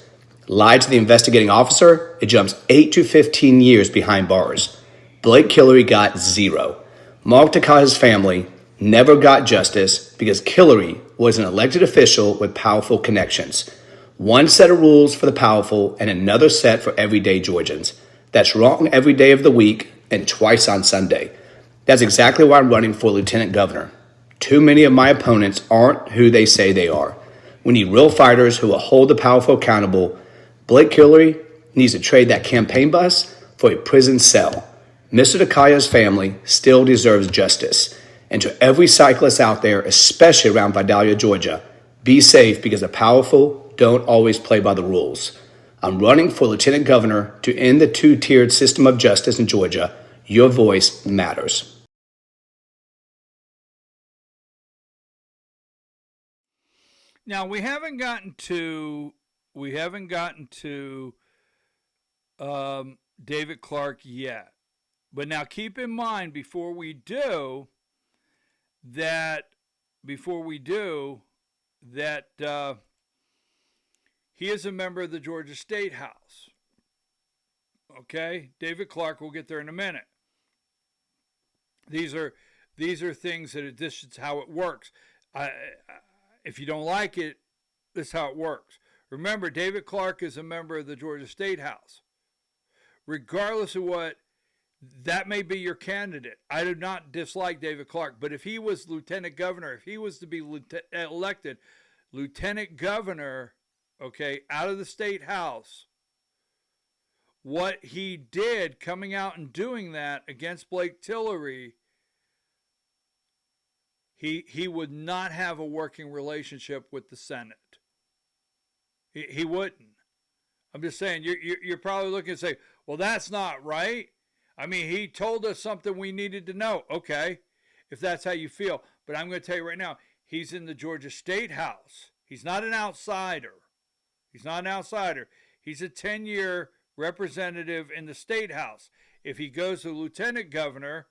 Lied to the investigating officer, it jumps 8 to 15 years behind bars. Blake Killery got 0. Mark Takaya's family never got justice because Killery was an elected official with powerful connections. One set of rules for the powerful and another set for everyday Georgians. That's wrong every day of the week and twice on Sunday. That's exactly why I'm running for lieutenant governor. Too many of my opponents aren't who they say they are. We need real fighters who will hold the powerful accountable. Blake Killery needs to trade that campaign bus for a prison cell. Mr. Takaya's family still deserves justice. And to every cyclist out there, especially around Vidalia, Georgia, be safe because the powerful don't always play by the rules. I'm running for lieutenant governor to end the 2-tiered system of justice in Georgia. Your voice matters. Now we haven't gotten to David Clark yet, but now keep in mind before we do that he is a member of the Georgia State House. Okay, David Clark. We'll get there in a minute. These are things that this is how it works. If you don't like it, this is how it works. Remember, David Clark is a member of the Georgia State House. Regardless of what, that may be your candidate. I do not dislike David Clark, but if he was lieutenant governor, if he was to be elected lieutenant governor, okay, out of the state house, what he did coming out and doing that against Blake Tillery, he would not have a working relationship with the Senate. He wouldn't. I'm just saying, you're probably looking to say, well, that's not right. I mean, he told us something we needed to know. Okay, if that's how you feel. But I'm going to tell you right now, he's in the Georgia State House. He's not an outsider. He's not an outsider. He's a 10-year representative in the State House. If he goes to lieutenant governor,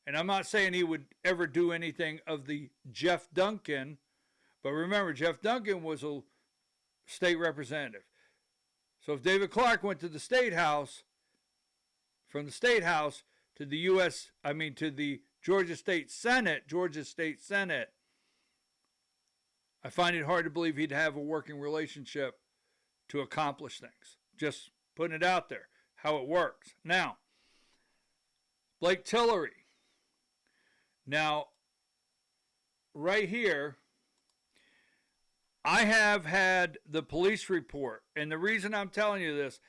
And I'm not saying he would ever do anything of the Jeff Duncan, but remember, Jeff Duncan was a state representative. So if David Clark went to the state house, from the state house to the to the Georgia State Senate, I find it hard to believe he'd have a working relationship to accomplish things. Just putting it out there, how it works. Now, Blake Tillery. Now, right here, I have had the police report, and the reason I'm telling you this,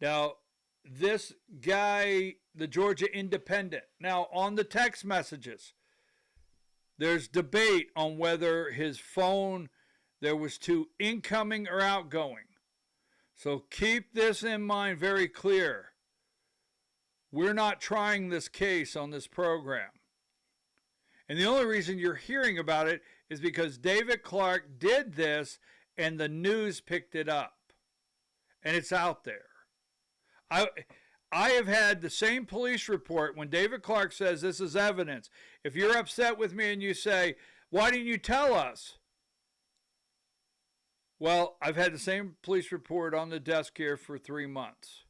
now, this guy, the Georgia Independent, now on the text messages, there's debate on whether his phone, there was two incoming or outgoing. So keep this in mind very clear. We're not trying this case on this program. And the only reason you're hearing about it is because David Clark did this and the news picked it up. And it's out there. I have had the same police report when David Clark says this is evidence. If you're upset with me and you say, why didn't you tell us? Well, I've had the same police report on the desk here for 3 months.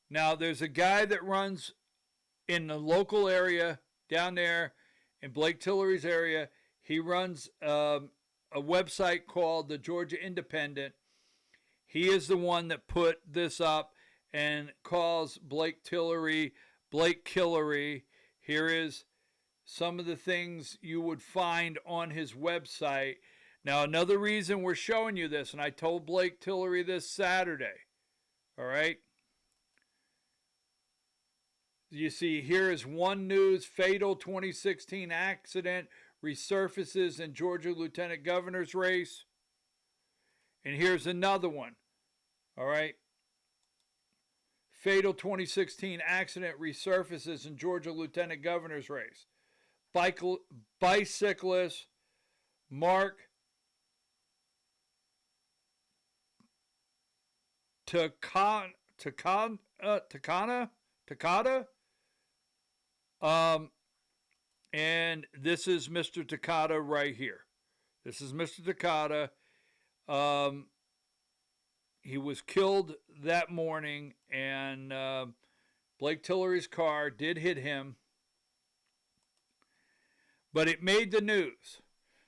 Now, there's a guy that runs in the local area down there in Blake Tillery's area. He runs a website called the Georgia Independent. He is the one that put this up and calls Blake Tillery Blake Killery. Here is some of the things you would find on his website. Now, another reason we're showing you this, and I told Blake Tillery this Saturday, all right? You see, here is One News, fatal 2016 accident resurfaces in Georgia lieutenant governor's race. And here's another one, all right? Fatal 2016 accident resurfaces in Georgia lieutenant governor's race. Bicyclist Mark Takada. And this is Mr. Takada right here. This is Mr. Takada. He was killed that morning, and Blake Tillery's car did hit him. But it made the news.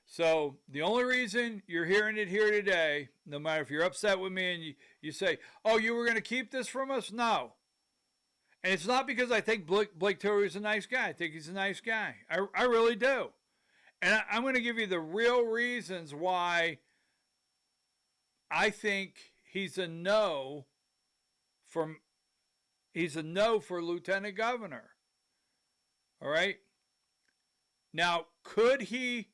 So the only reason you're hearing it here today, no matter if you're upset with me and you say, oh, you were going to keep this from us? No. And it's not because I think Blake Tillery's a nice guy. I think he's a nice guy. I really do. And I'm going to give you the real reasons why I think he's a no for lieutenant governor. All right? Now, could he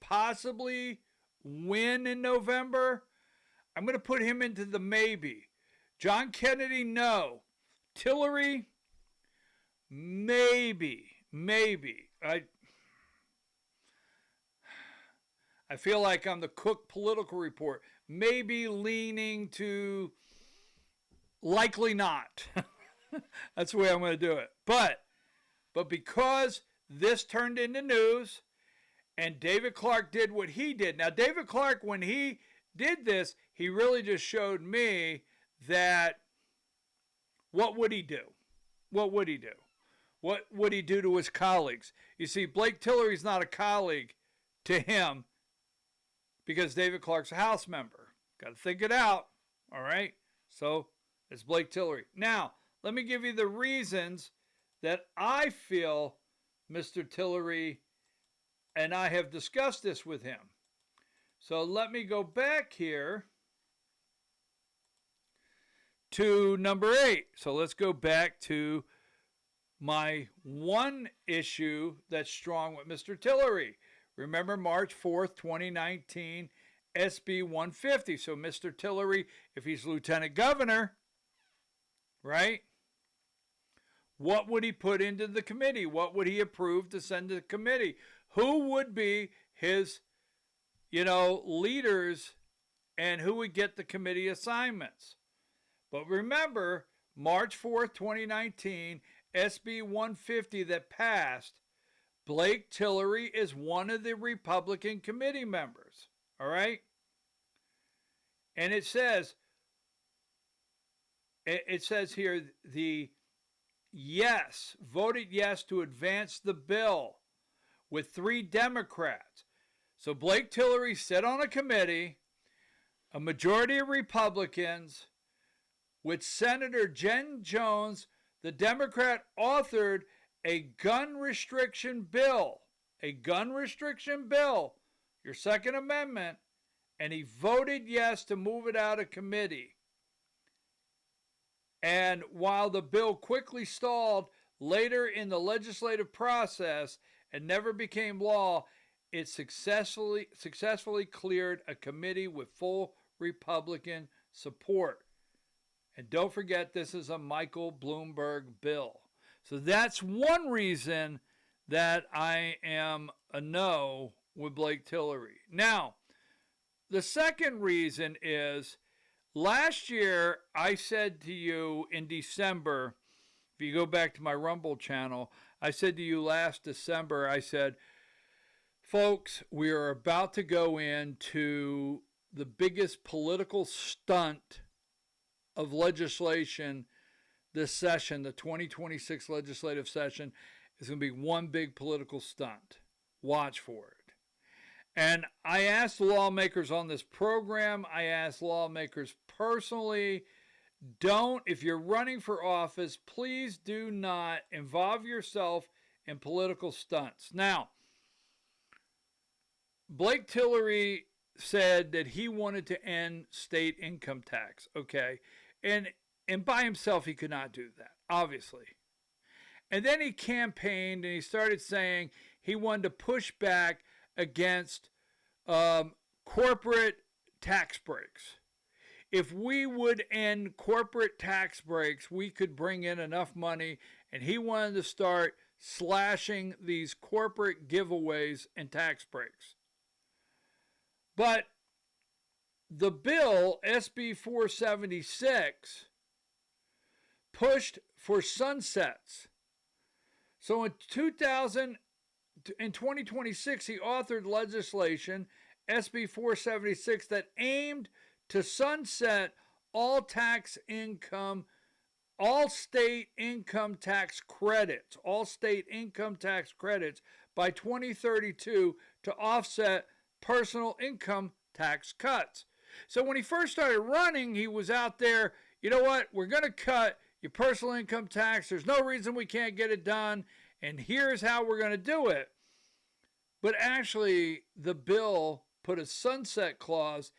possibly win in November? I'm going to put him into the maybe. John Kennedy, no. Tillery, maybe. I feel like I'm the Cook Political Report. Maybe leaning to likely not. That's the way I'm going to do it. But because this turned into news and David Clark did what he did. Now, David Clark, when he did this, he really just showed me that what would he do? What would he do? What would he do to his colleagues? You see, Blake Tillery's not a colleague to him because David Clark's a House member. Got to think it out, all right? So it's Blake Tillery. Now, let me give you the reasons that I feel Mr. Tillery and I have discussed this with him. So let me go back here to number 8. So let's go back to my one issue that's strong with Mr. Tillery. Remember March 4th, 2019, SB 150. So Mr. Tillery, if he's lieutenant governor, right? What would he put into the committee? What would he approve to send to the committee? Who would be his, leaders and who would get the committee assignments? But remember, March 4th, 2019, SB 150 that passed, Blake Tillery is one of the Republican committee members. All right? And it says here, voted yes to advance the bill with 3 Democrats. So Blake Tillery sat on a committee, a majority of Republicans, with Senator Jen Jones, the Democrat, authored a gun restriction bill, your Second Amendment, and he voted yes to move it out of committee. And while the bill quickly stalled later in the legislative process and never became law, it successfully cleared a committee with full Republican support. And don't forget, this is a Michael Bloomberg bill. So that's one reason that I am a no with Blake Tillery. Now, the second reason is, last year I said to you in December, if you go back to my Rumble channel, I said to you last December, I said, folks, we are about to go into the biggest political stunt of legislation this session. The 2026 legislative session is going to be one big political stunt. Watch for it. And I asked lawmakers on this program, I asked lawmakers personally, if you're running for office, please do not involve yourself in political stunts. Now, Blake Tillery said that he wanted to end state income tax, okay? And by himself, he could not do that, obviously. And then he campaigned and he started saying he wanted to push back against corporate tax breaks. If we would end corporate tax breaks, we could bring in enough money, and he wanted to start slashing these corporate giveaways and tax breaks. But the bill, SB 476, pushed for sunsets. So in 2026, he authored legislation, SB 476, that aimed to sunset all state income tax credits by 2032 to offset personal income tax cuts. So when he first started running, he was out there, you know what, we're going to cut your personal income tax. There's no reason we can't get it done, and here's how we're going to do it. But actually, the bill put a sunset clause.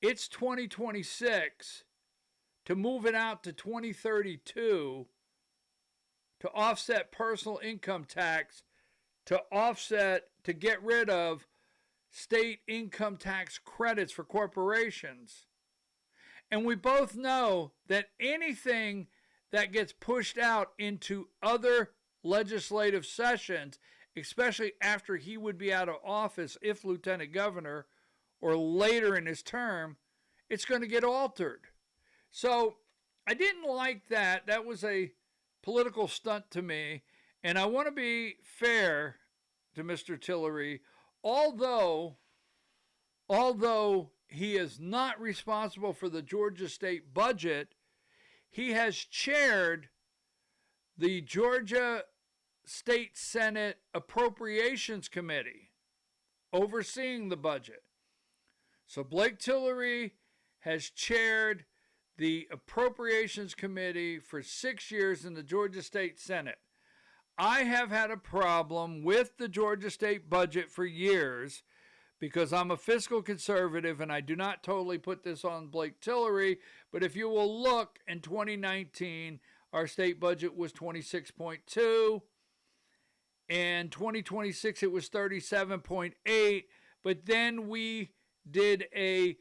It's 2026 to move it out to 2032 to offset personal income tax, to get rid of state income tax credits for corporations. And we both know that anything that gets pushed out into other legislative sessions, especially after he would be out of office if lieutenant governor or later in his term, it's going to get altered. So I didn't like that. That was a political stunt to me. And I want to be fair to Mr. Tillery. Although he is not responsible for the Georgia state budget, he has chaired the Georgia State Senate Appropriations Committee overseeing the budget. So Blake Tillery has chaired the Appropriations Committee for 6 years in the Georgia State Senate. I have had a problem with the Georgia state budget for years because I'm a fiscal conservative, and I do not totally put this on Blake Tillery, but if you will look, in 2019, our state budget was 26.2. In 2026, it was 37.8, but then we did a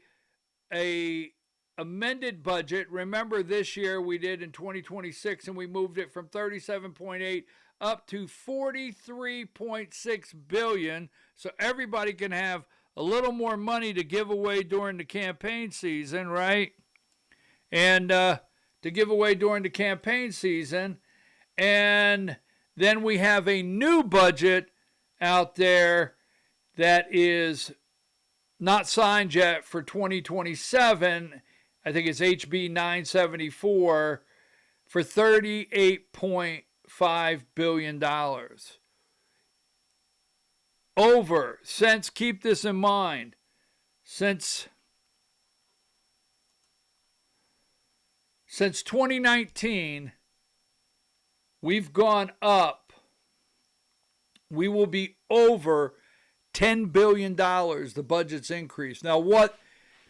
amended budget. Remember, this year we did in 2026, and we moved it from 37.8 up to 43.6 billion, so everybody can have a little more money to give away during the campaign season, right? And to give away during the campaign season. And then we have a new budget out there that is not signed yet for 2027. I think it's HB 974 for $38.5 billion. Over, since, keep this in mind, since 2019, we've gone up. We will be over $10 billion, the budget's increased. Now, what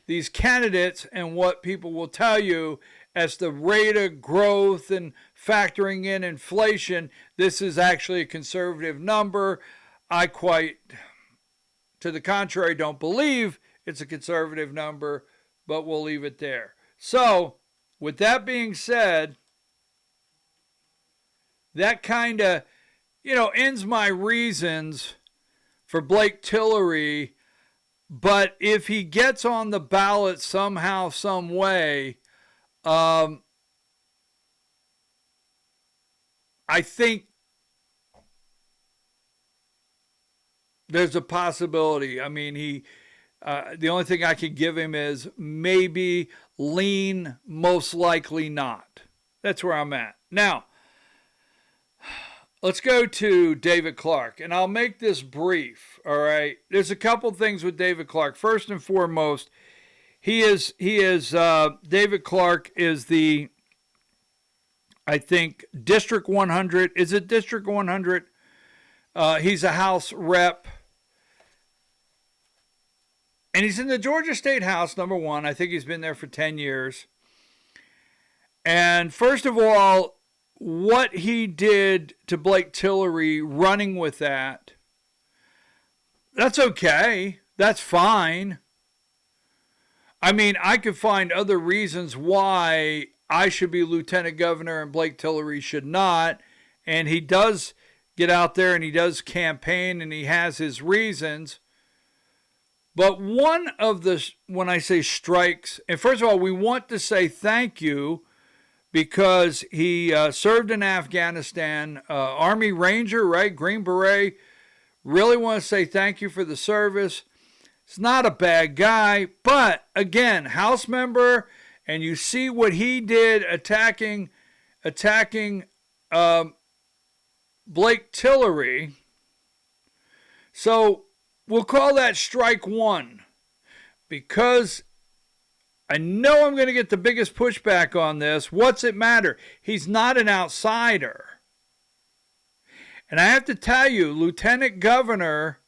these candidates and what people will tell you as the rate of growth and factoring in inflation, this is actually a conservative number. I quite, to the contrary, don't believe it's a conservative number, but we'll leave it there. So, with that being said, that kind of, ends my reasons for Blake Tillery. But if he gets on the ballot somehow, some way, I think there's a possibility. I mean, the only thing I could give him is maybe lean, most likely not. That's where I'm at. Now, let's go to David Clark, and I'll make this brief, all right? There's a couple things with David Clark. First and foremost, David Clark is the, I think, District 100. Is it District 100? He's a House rep. And he's in the Georgia State House, number one. I think he's been there for 10 years. And first of all, what he did to Blake Tillery, running with that, that's okay. That's fine. I mean, I could find other reasons why I should be lieutenant governor and Blake Tillery should not. And he does get out there and he does campaign and he has his reasons. But one of the, when I say strikes, and first of all, we want to say thank you because he served in Afghanistan, Army Ranger, right? Green Beret. Really want to say thank you for the service. He's not a bad guy, but again, House member, and you see what he did attacking Blake Tillery. So we'll call that strike one because I know I'm going to get the biggest pushback on this. What's it matter? He's not an outsider. And I have to tell you, Lieutenant Governor,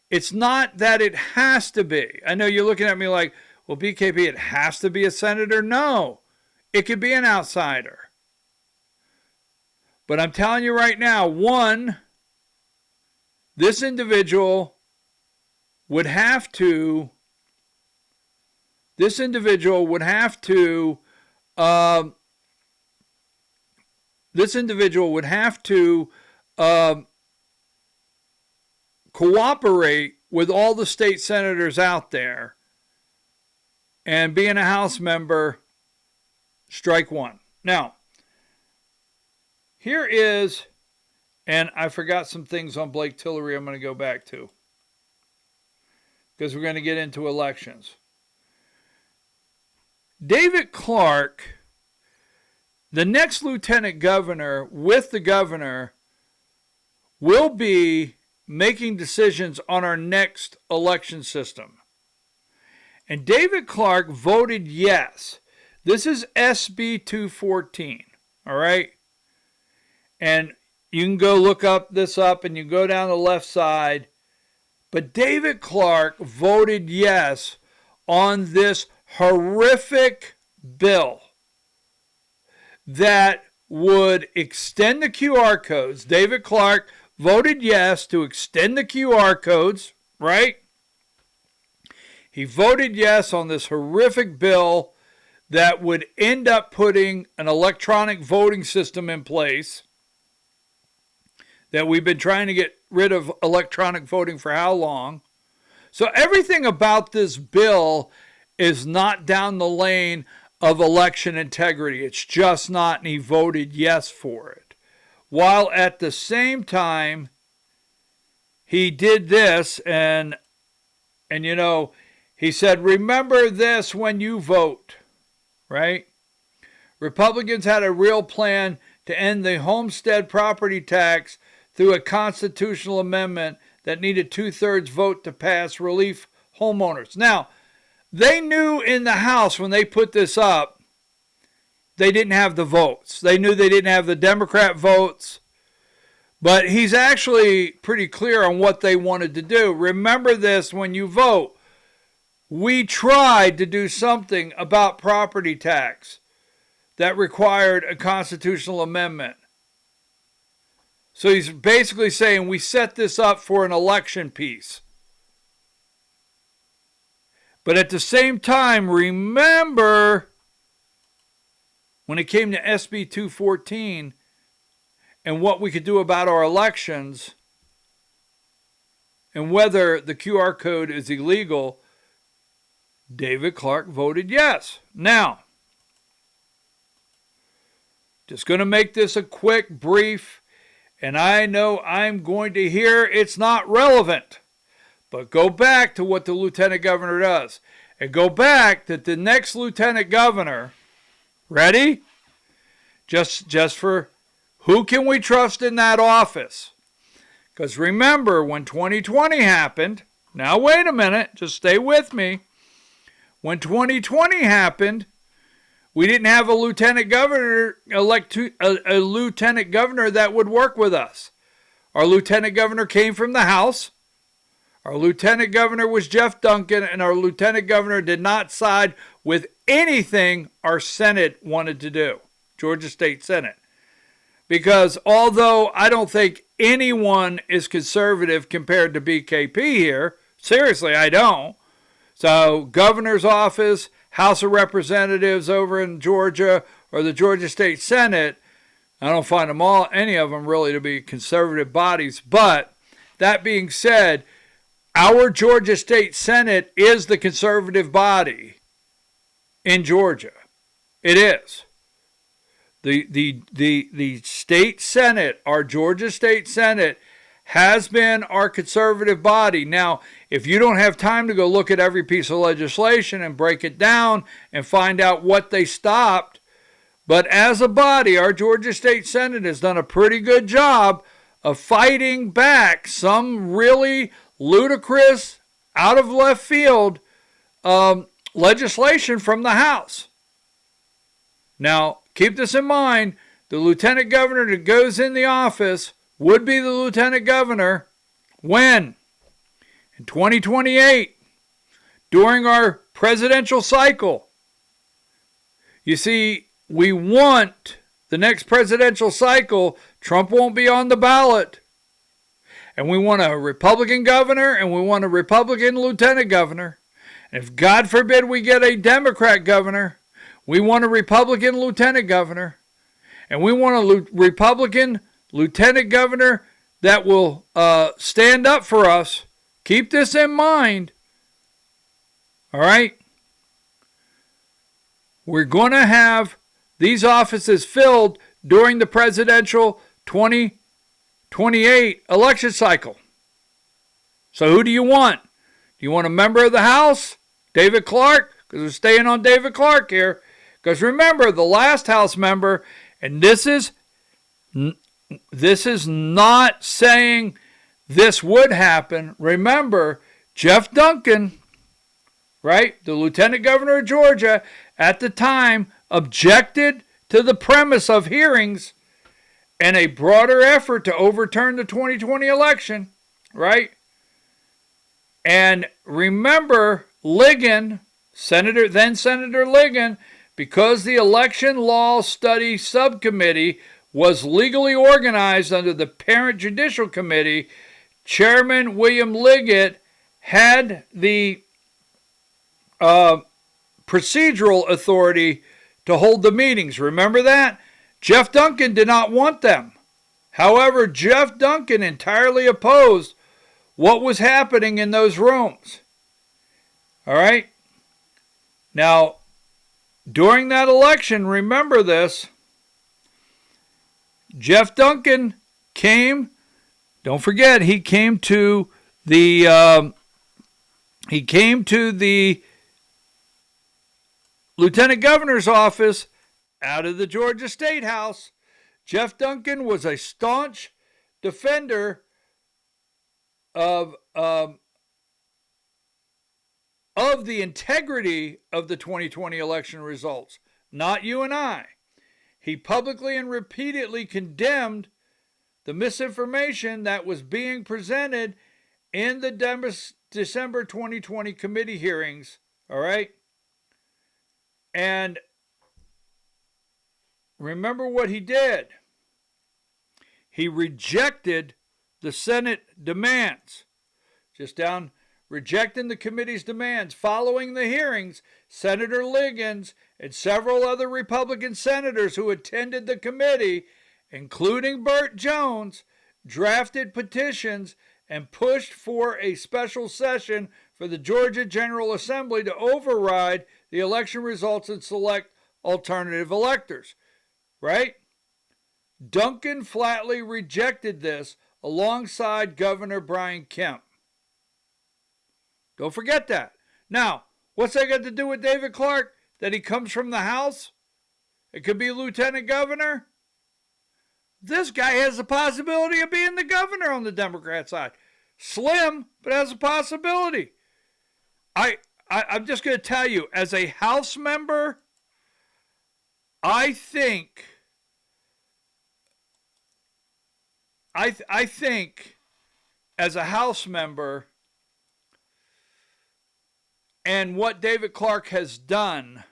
it's not that it has to be. I know you're looking at me like, well, BKB, it has to be a senator. No, it could be an outsider. But I'm telling you right now, one, this individual would have to cooperate with all the state senators out there, and being a House member, strike one. Now, here is, and I forgot some things on Blake Tillery I'm going to go back to, because we're going to get into elections. David Clark, the next lieutenant governor with the governor, will be making decisions on our next election system. And David Clark voted yes. This is SB 214, all right? And you can go look this up, and you go down the left side. But David Clark voted yes on this horrific bill that would extend the QR codes. David Clark voted yes to extend the QR codes, right? He voted yes on this horrific bill that would end up putting an electronic voting system in place, that we've been trying to get rid of electronic voting for how long? So everything about this bill is not down the lane of election integrity. It's just not, and he voted yes for it. While at the same time, he did this, and you know, he said, remember this when you vote, right? Republicans had a real plan to end the homestead property tax through a constitutional amendment that needed 2/3 vote to pass relief homeowners. Now, they knew in the House when they put this up, they didn't have the votes. They knew they didn't have the Democrat votes. But he's actually pretty clear on what they wanted to do. Remember this when you vote. We tried to do something about property tax that required a constitutional amendment. So he's basically saying we set this up for an election piece. But at the same time, remember when it came to SB 214 and what we could do about our elections and whether the QR code is illegal, David Clark voted yes. Now, just going to make this a quick, brief, and I know I'm going to hear it's not relevant. But go back to what the lieutenant governor does. And go back that the next lieutenant governor, ready? Just for who can we trust in that office? Because remember, when 2020 happened, now wait a minute, just stay with me. When 2020 happened, we didn't have a lieutenant governor a lieutenant governor that would work with us. Our lieutenant governor came from the House. Our lieutenant governor was Jeff Duncan, and our lieutenant governor did not side with anything our Senate wanted to do, Georgia State Senate. Because although I don't think anyone is conservative compared to BKP here, seriously, I don't. So governor's office, House of Representatives over in Georgia, or the Georgia State Senate, I don't find them all, any of them really to be conservative bodies. But that being said, our Georgia State Senate is the conservative body in Georgia. It is. The state Senate, our Georgia State Senate, has been our conservative body. Now, if you don't have time to go look at every piece of legislation and break it down and find out what they stopped, but as a body, our Georgia State Senate has done a pretty good job of fighting back some really ludicrous, out of left field legislation from the House. Now, keep this in mind. The lieutenant governor that goes in the office would be the lieutenant governor when? In 2028, during our presidential cycle. You see, we want the next presidential cycle, Trump won't be on the ballot. And we want a Republican governor, and we want a Republican lieutenant governor. And if, God forbid, we get a Democrat governor, we want a Republican lieutenant governor. And we want a Republican lieutenant governor that will stand up for us. Keep this in mind. All right? We're going to have these offices filled during the presidential 2028 election cycle. So who do you want? Do you want a member of the House? David Clark? Because we're staying on David Clark here. Because remember, the last House member, and this is not saying this would happen. Remember, Jeff Duncan, right, the lieutenant governor of Georgia, at the time objected to the premise of hearings and a broader effort to overturn the 2020 election, right? And remember, Ligon, then Senator Ligon, because the Election Law Study Subcommittee was legally organized under the Parent Judicial Committee, Chairman William Liggett had the procedural authority to hold the meetings. Remember that? Jeff Duncan did not want them. However, Jeff Duncan entirely opposed what was happening in those rooms. All right? Now, during that election, remember this, Jeff Duncan came, don't forget, he came to the lieutenant governor's office out of the Georgia State House. Jeff Duncan was a staunch defender of the integrity of the 2020 election results, not you and I. He publicly and repeatedly condemned the misinformation that was being presented in the December 2020 committee hearings, all right? And remember what he did. He rejected the Senate demands. Rejecting the committee's demands. Following the hearings, Senator Liggins and several other Republican senators who attended the committee, including Burt Jones, drafted petitions and pushed for a special session for the Georgia General Assembly to override the election results and select alternative electors. Right? Duncan flatly rejected this alongside Governor Brian Kemp. Don't forget that. Now, what's that got to do with David Clark? That he comes from the House? It could be lieutenant governor? This guy has the possibility of being the governor on the Democrat side. Slim, but has a possibility. I'm just going to tell you, as a House member, I think as a House member, and what David Clark has done,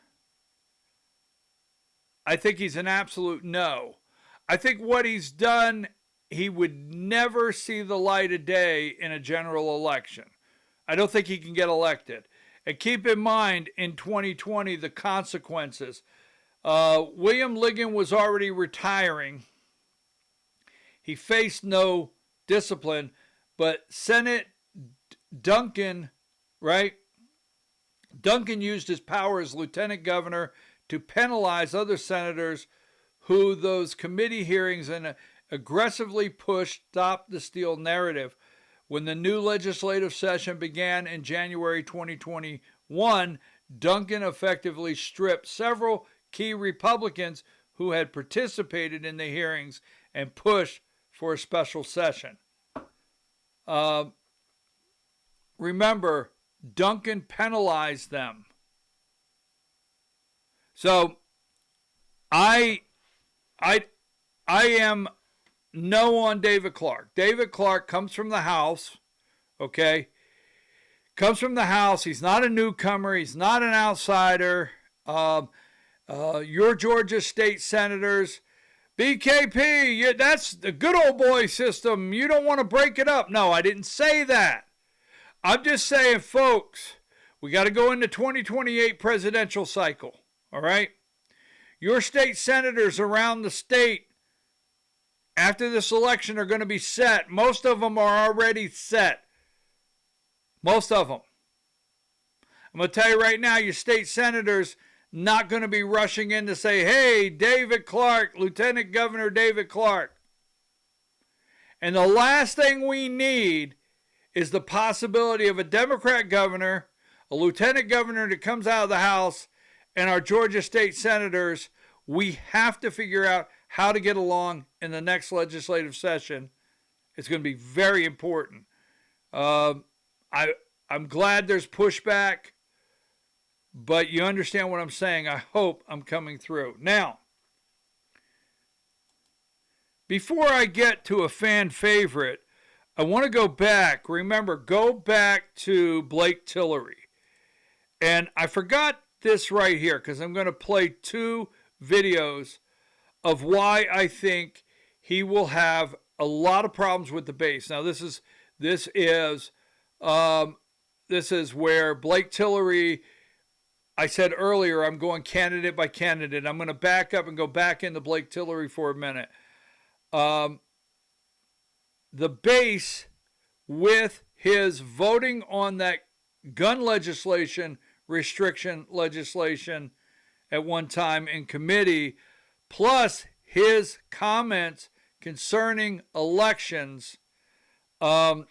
I think he's an absolute no. I think what he's done, he would never see the light of day in a general election. I don't think he can get elected. And keep in mind, in 2020, the consequences. William Liggin was already retiring. He faced no discipline, but Senate Duncan, right? Duncan used his power as lieutenant governor to penalize other senators who those committee hearings and aggressively pushed stop the steal narrative. When the new legislative session began in January 2021, Duncan effectively stripped several key Republicans who had participated in the hearings and pushed for a special session. Remember, Duncan penalized them. So I am no on David Clark. David Clark comes from the House, okay? Comes from the House. He's not a newcomer. He's not an outsider. Your Georgia state senators, BKP, that's the good old boy system. You don't want to break it up. No, I didn't say that. I'm just saying, folks, we got to go into 2028 presidential cycle, all right? Your state senators around the state after this election are going to be set. Most of them are already set. Most of them. I'm going to tell you right now, your state senators not going to be rushing in to say, hey, David Clark, Lieutenant Governor David Clark. And the last thing we need is the possibility of a Democrat governor, a lieutenant governor that comes out of the House, and our Georgia state senators. We have to figure out how to get along in the next legislative session. It's going to be very important. I'm glad there's pushback, but you understand what I'm saying. I hope I'm coming through. Now, before I get to a fan favorite, I want to go back. Remember, go back to Blake Tillery. And I forgot this right here because I'm going to play two videos of why I think he will have a lot of problems with the base. Now, this is where Blake Tillery, I said earlier, I'm going candidate by candidate. I'm going to back up and go back into Blake Tillery for a minute. The base, with his voting on that gun legislation, restriction legislation, at one time in committee, plus his comments concerning elections. I'm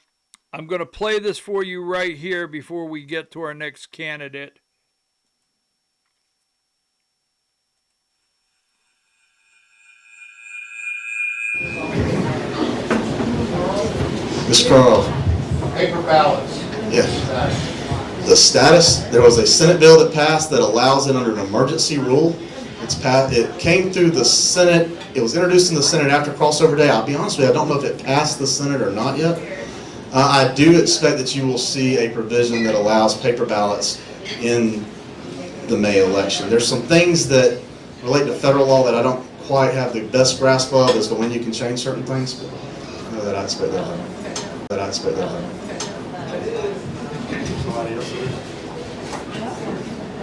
going to play this for you right here before we get to our next candidate. Mr. Carl. Paper ballots. Yes. The status, there was a Senate bill that passed that allows it under an emergency rule. It came through the Senate. It was introduced in the Senate after crossover day. I'll be honest with you, I don't know if it passed the Senate or not yet. I do expect that you will see a provision that allows paper ballots in the May election. There's some things that relate to federal law that I don't quite have the best grasp of as to when you can change certain things, but I know that I expect that.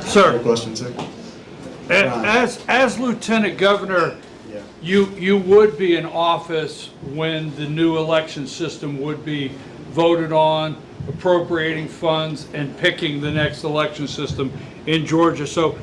Sir, Your question, too? as Lieutenant Governor, you would be in office when the new election system would be voted on, appropriating funds, and picking the next election system in Georgia. So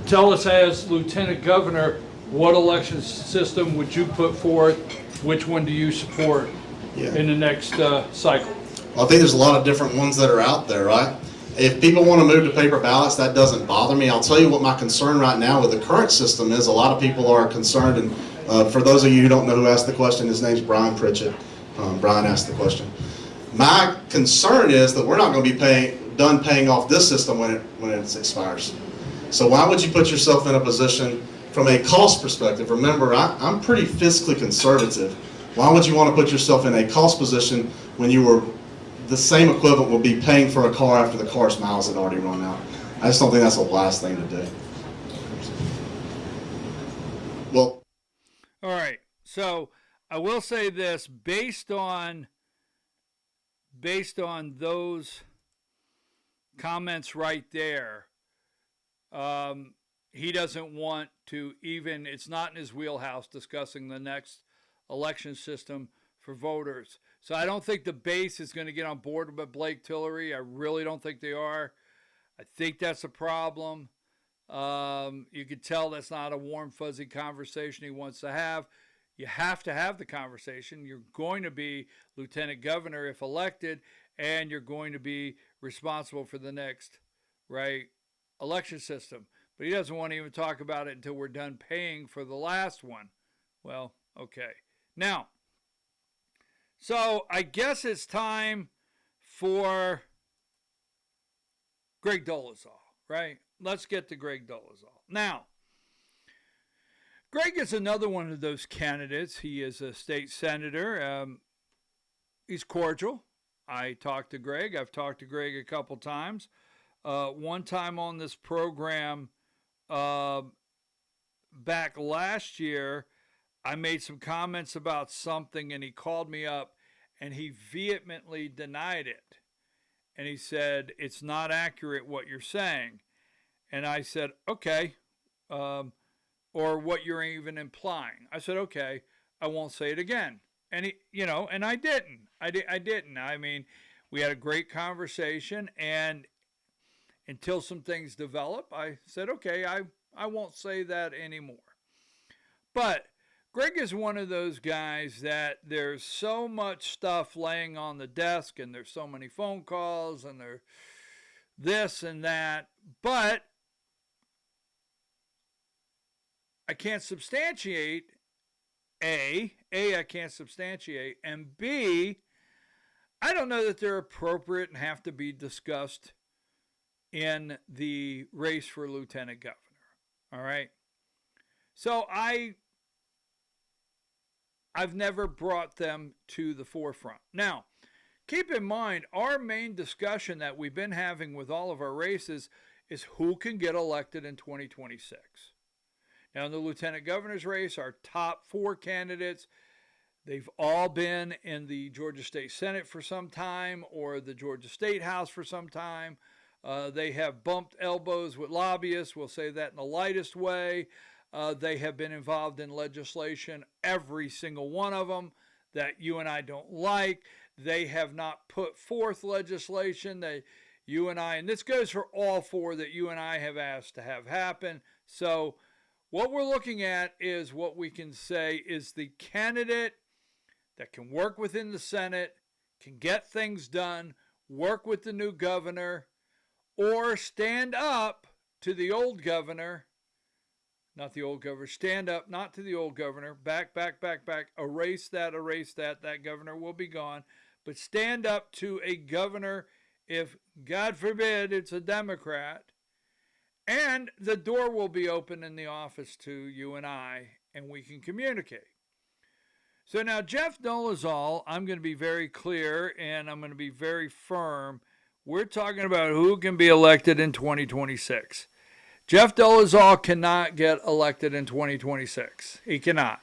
tell us, as Lieutenant Governor, what election system would you put forth? Which one do you support in the next cycle? Well, I think there's a lot of different ones that are out there, right? If people want to move to paper ballots, that doesn't bother me. I'll tell you what my concern right now with the current system is. A lot of people are concerned, and for those of you who don't know who asked the question, his name's Brian Pritchett. Brian asked the question. My concern is that we're not going to be done paying off this system when it expires. So why would you put yourself in a position from a cost perspective? Remember, I'm pretty fiscally conservative. Why would you want to put yourself in a cost position when the same equivalent will be paying for a car after the car's miles had already run out? I just don't think that's a wise thing to do. Well, all right. So I will say this, based on those comments right there, he doesn't want to even, it's not in his wheelhouse discussing the next election system for voters. So I don't think the base is going to get on board with Blake Tillery. I really don't think they are. I think that's a problem. You could tell that's not a warm, fuzzy conversation he wants to have. You have to have the conversation. You're going to be lieutenant governor if elected, and you're going to be responsible for the next, election system. But he doesn't want to even talk about it until we're done paying for the last one. Well, okay. Now, so I guess it's time for Greg Dolezal, right? Let's get to Greg Dolezal. Now, Greg is another one of those candidates. He is a state senator. He's cordial. I talked to Greg. I've talked to Greg a couple times. One time on this program back last year, I made some comments about something, and he called me up, and he vehemently denied it. And he said, it's not accurate what you're saying. And I said, okay, or what you're even implying. I said, okay, I won't say it again. And he, and I didn't. I didn't. I mean, we had a great conversation, and until some things develop, I said, okay, I won't say that anymore. But Greg is one of those guys that there's so much stuff laying on the desk, and there's so many phone calls, and there's this and that, but I can't substantiate, I can't substantiate, and B, I don't know that they're appropriate and have to be discussed in the race for lieutenant governor. All right. So I've never brought them to the forefront. Now, keep in mind, our main discussion that we've been having with all of our races is who can get elected in 2026. Now, in the lieutenant governor's race, our top 4 candidates, they've all been in the Georgia State Senate for some time or the Georgia State House for some time. They have bumped elbows with lobbyists. We'll say that in the lightest way. They have been involved in legislation, every single one of them, that you and I don't like. They have not put forth legislation. you and I, and this goes for all four that you and I have asked to have happen. So what we're looking at is what we can say is the candidate that can work within the Senate, can get things done, work with the new governor, or stand up to the old governor. Not the old governor. Stand up, not to the old governor. Back. Erase that. That governor will be gone. But stand up to a governor if, God forbid, it's a Democrat. And the door will be open in the office to you and I, and we can communicate. So now Jeff Dolezal, I'm going to be very clear and I'm going to be very firm. We're talking about who can be elected in 2026. Jeff Dolezal cannot get elected in 2026. He cannot.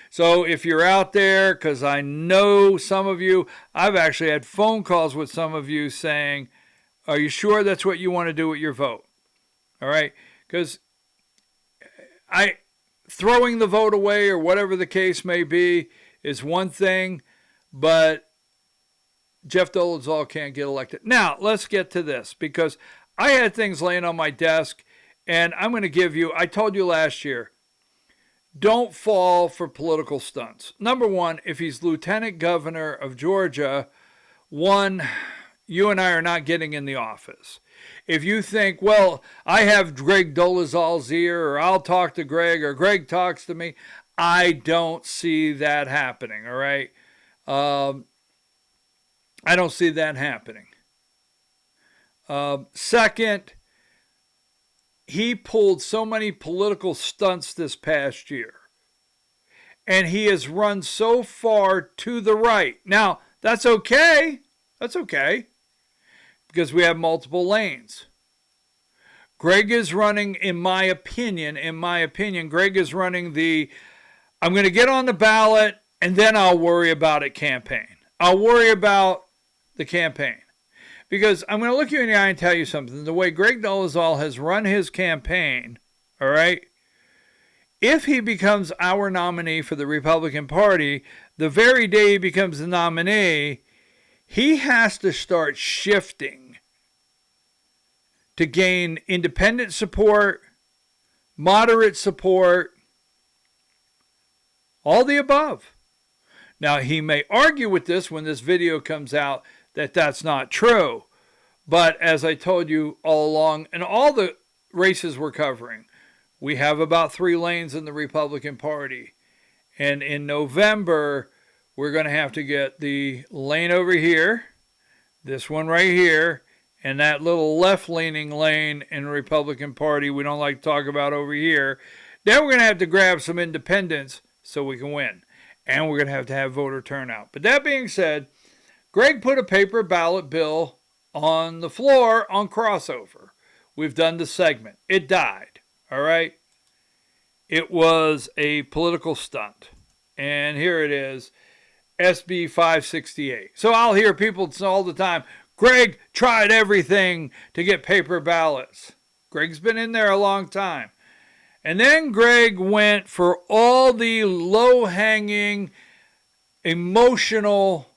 So if you're out there, because I know some of you, I've actually had phone calls with some of you saying, are you sure that's what you want to do with your vote? All right? Because throwing the vote away or whatever the case may be is one thing, but Jeff Dolezal can't get elected. Now, let's get to this, because I had things laying on my desk, and I'm going to give you, I told you last year, don't fall for political stunts. Number one, if he's lieutenant governor of Georgia, one, you and I are not getting in the office. If you think, well, I have Greg Dolezal's ear, or I'll talk to Greg, or Greg talks to me, I don't see that happening, all right? I don't see that happening. Second, he pulled so many political stunts this past year, and he has run so far to the right. Now, that's okay. That's okay, because we have multiple lanes. Greg is running, in my opinion, Greg is running the, I'm going to get on the ballot, and then I'll worry about it campaign. I'll worry about the campaign. Because I'm going to look you in the eye and tell you something. The way Greg Dolezal has run his campaign, all right, if he becomes our nominee for the Republican Party, the very day he becomes the nominee, he has to start shifting to gain independent support, moderate support, all the above. Now, he may argue with this when this video comes out that that's not true. But as I told you all along, in all the races we're covering, we have about 3 lanes in the Republican Party. And in November, we're going to have to get the lane over here, this one right here, and that little left-leaning lane in the Republican Party we don't like to talk about over here. Then we're going to have to grab some independents so we can win. And we're going to have voter turnout. But that being said, Greg put a paper ballot bill on the floor on crossover. We've done the segment. It died. All right? It was a political stunt. And here it is, SB 568. So I'll hear people all the time, Greg tried everything to get paper ballots. Greg's been in there a long time. And then Greg went for all the low-hanging, emotional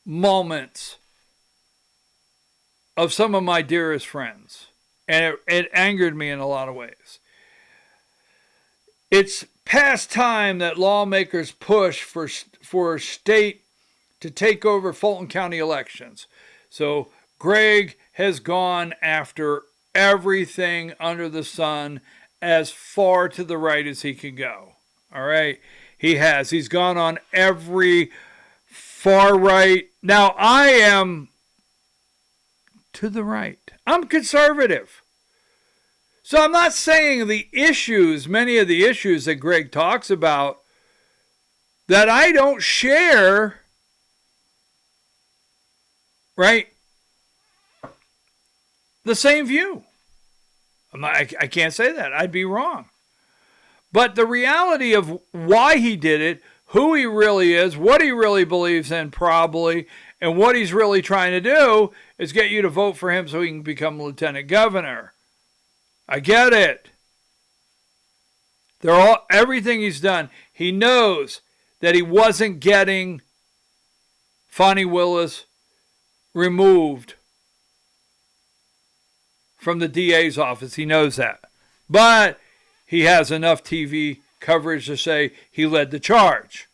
moments of some of my dearest friends. And it angered me in a lot of ways. It's past time that lawmakers push for state to take over Fulton County elections. So Greg has gone after everything under the sun as far to the right as he can go. All right? He has. He's gone on every far right. Now, I am to the right. I'm conservative. So I'm not saying the issues, many of the issues that Greg talks about, that I don't share, right? The same view. I can't say that. I'd be wrong. But the reality of why he did it, who he really is, what he really believes in probably, and what he's really trying to do is get you to vote for him so he can become lieutenant governor. I get it. Everything he's done, he knows that he wasn't getting Fonnie Willis removed from the DA's office. He knows that. But he has enough TV coverage to say he led the charge.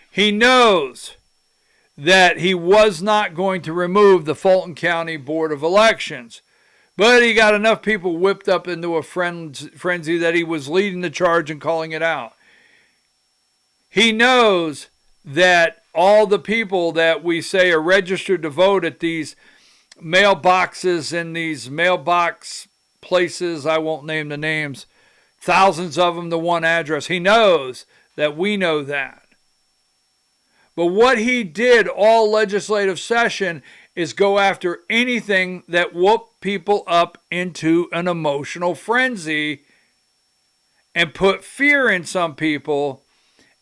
He knows that he was not going to remove the Fulton County Board of Elections. But he got enough people whipped up into a frenzy that he was leading the charge and calling it out. He knows that all the people that we say are registered to vote at these mailboxes and these mailbox places, I won't name the names, thousands of them to one address. He knows that we know that. But what he did all legislative session is go after anything that whooped people up into an emotional frenzy and put fear in some people.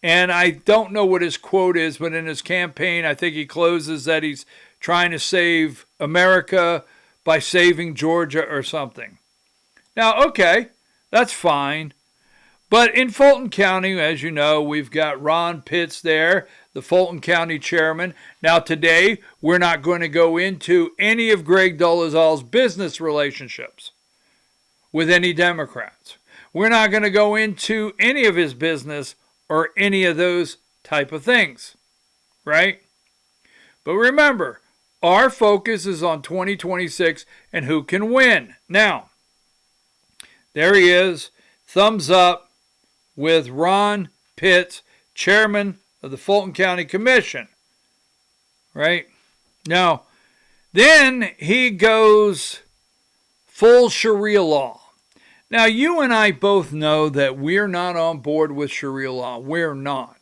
And I don't know what his quote is, but in his campaign, I think he closes that he's trying to save America by saving Georgia or something. Now, okay, that's fine. But in Fulton County, as you know, we've got Ron Pitts there, the Fulton County chairman. Now, today, we're not going to go into any of Greg Dolezal's business relationships with any Democrats. We're not going to go into any of his business or any of those type of things, right? But remember, our focus is on 2026 and who can win. Now, there he is, thumbs up with Ron Pitts, chairman of the Fulton County Commission, right? Now, then he goes full Sharia law. Now, you and I both know that we're not on board with Sharia law. We're not.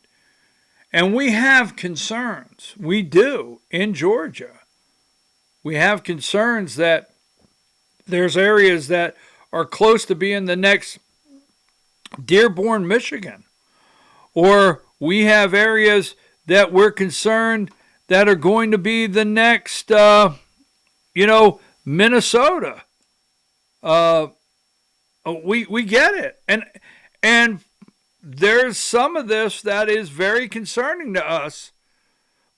And we have concerns. We do in Georgia. We have concerns that there's areas that are close to being the next Dearborn, Michigan. Or we have areas that we're concerned that are going to be the next, Minnesota. We get it. And there's some of this that is very concerning to us.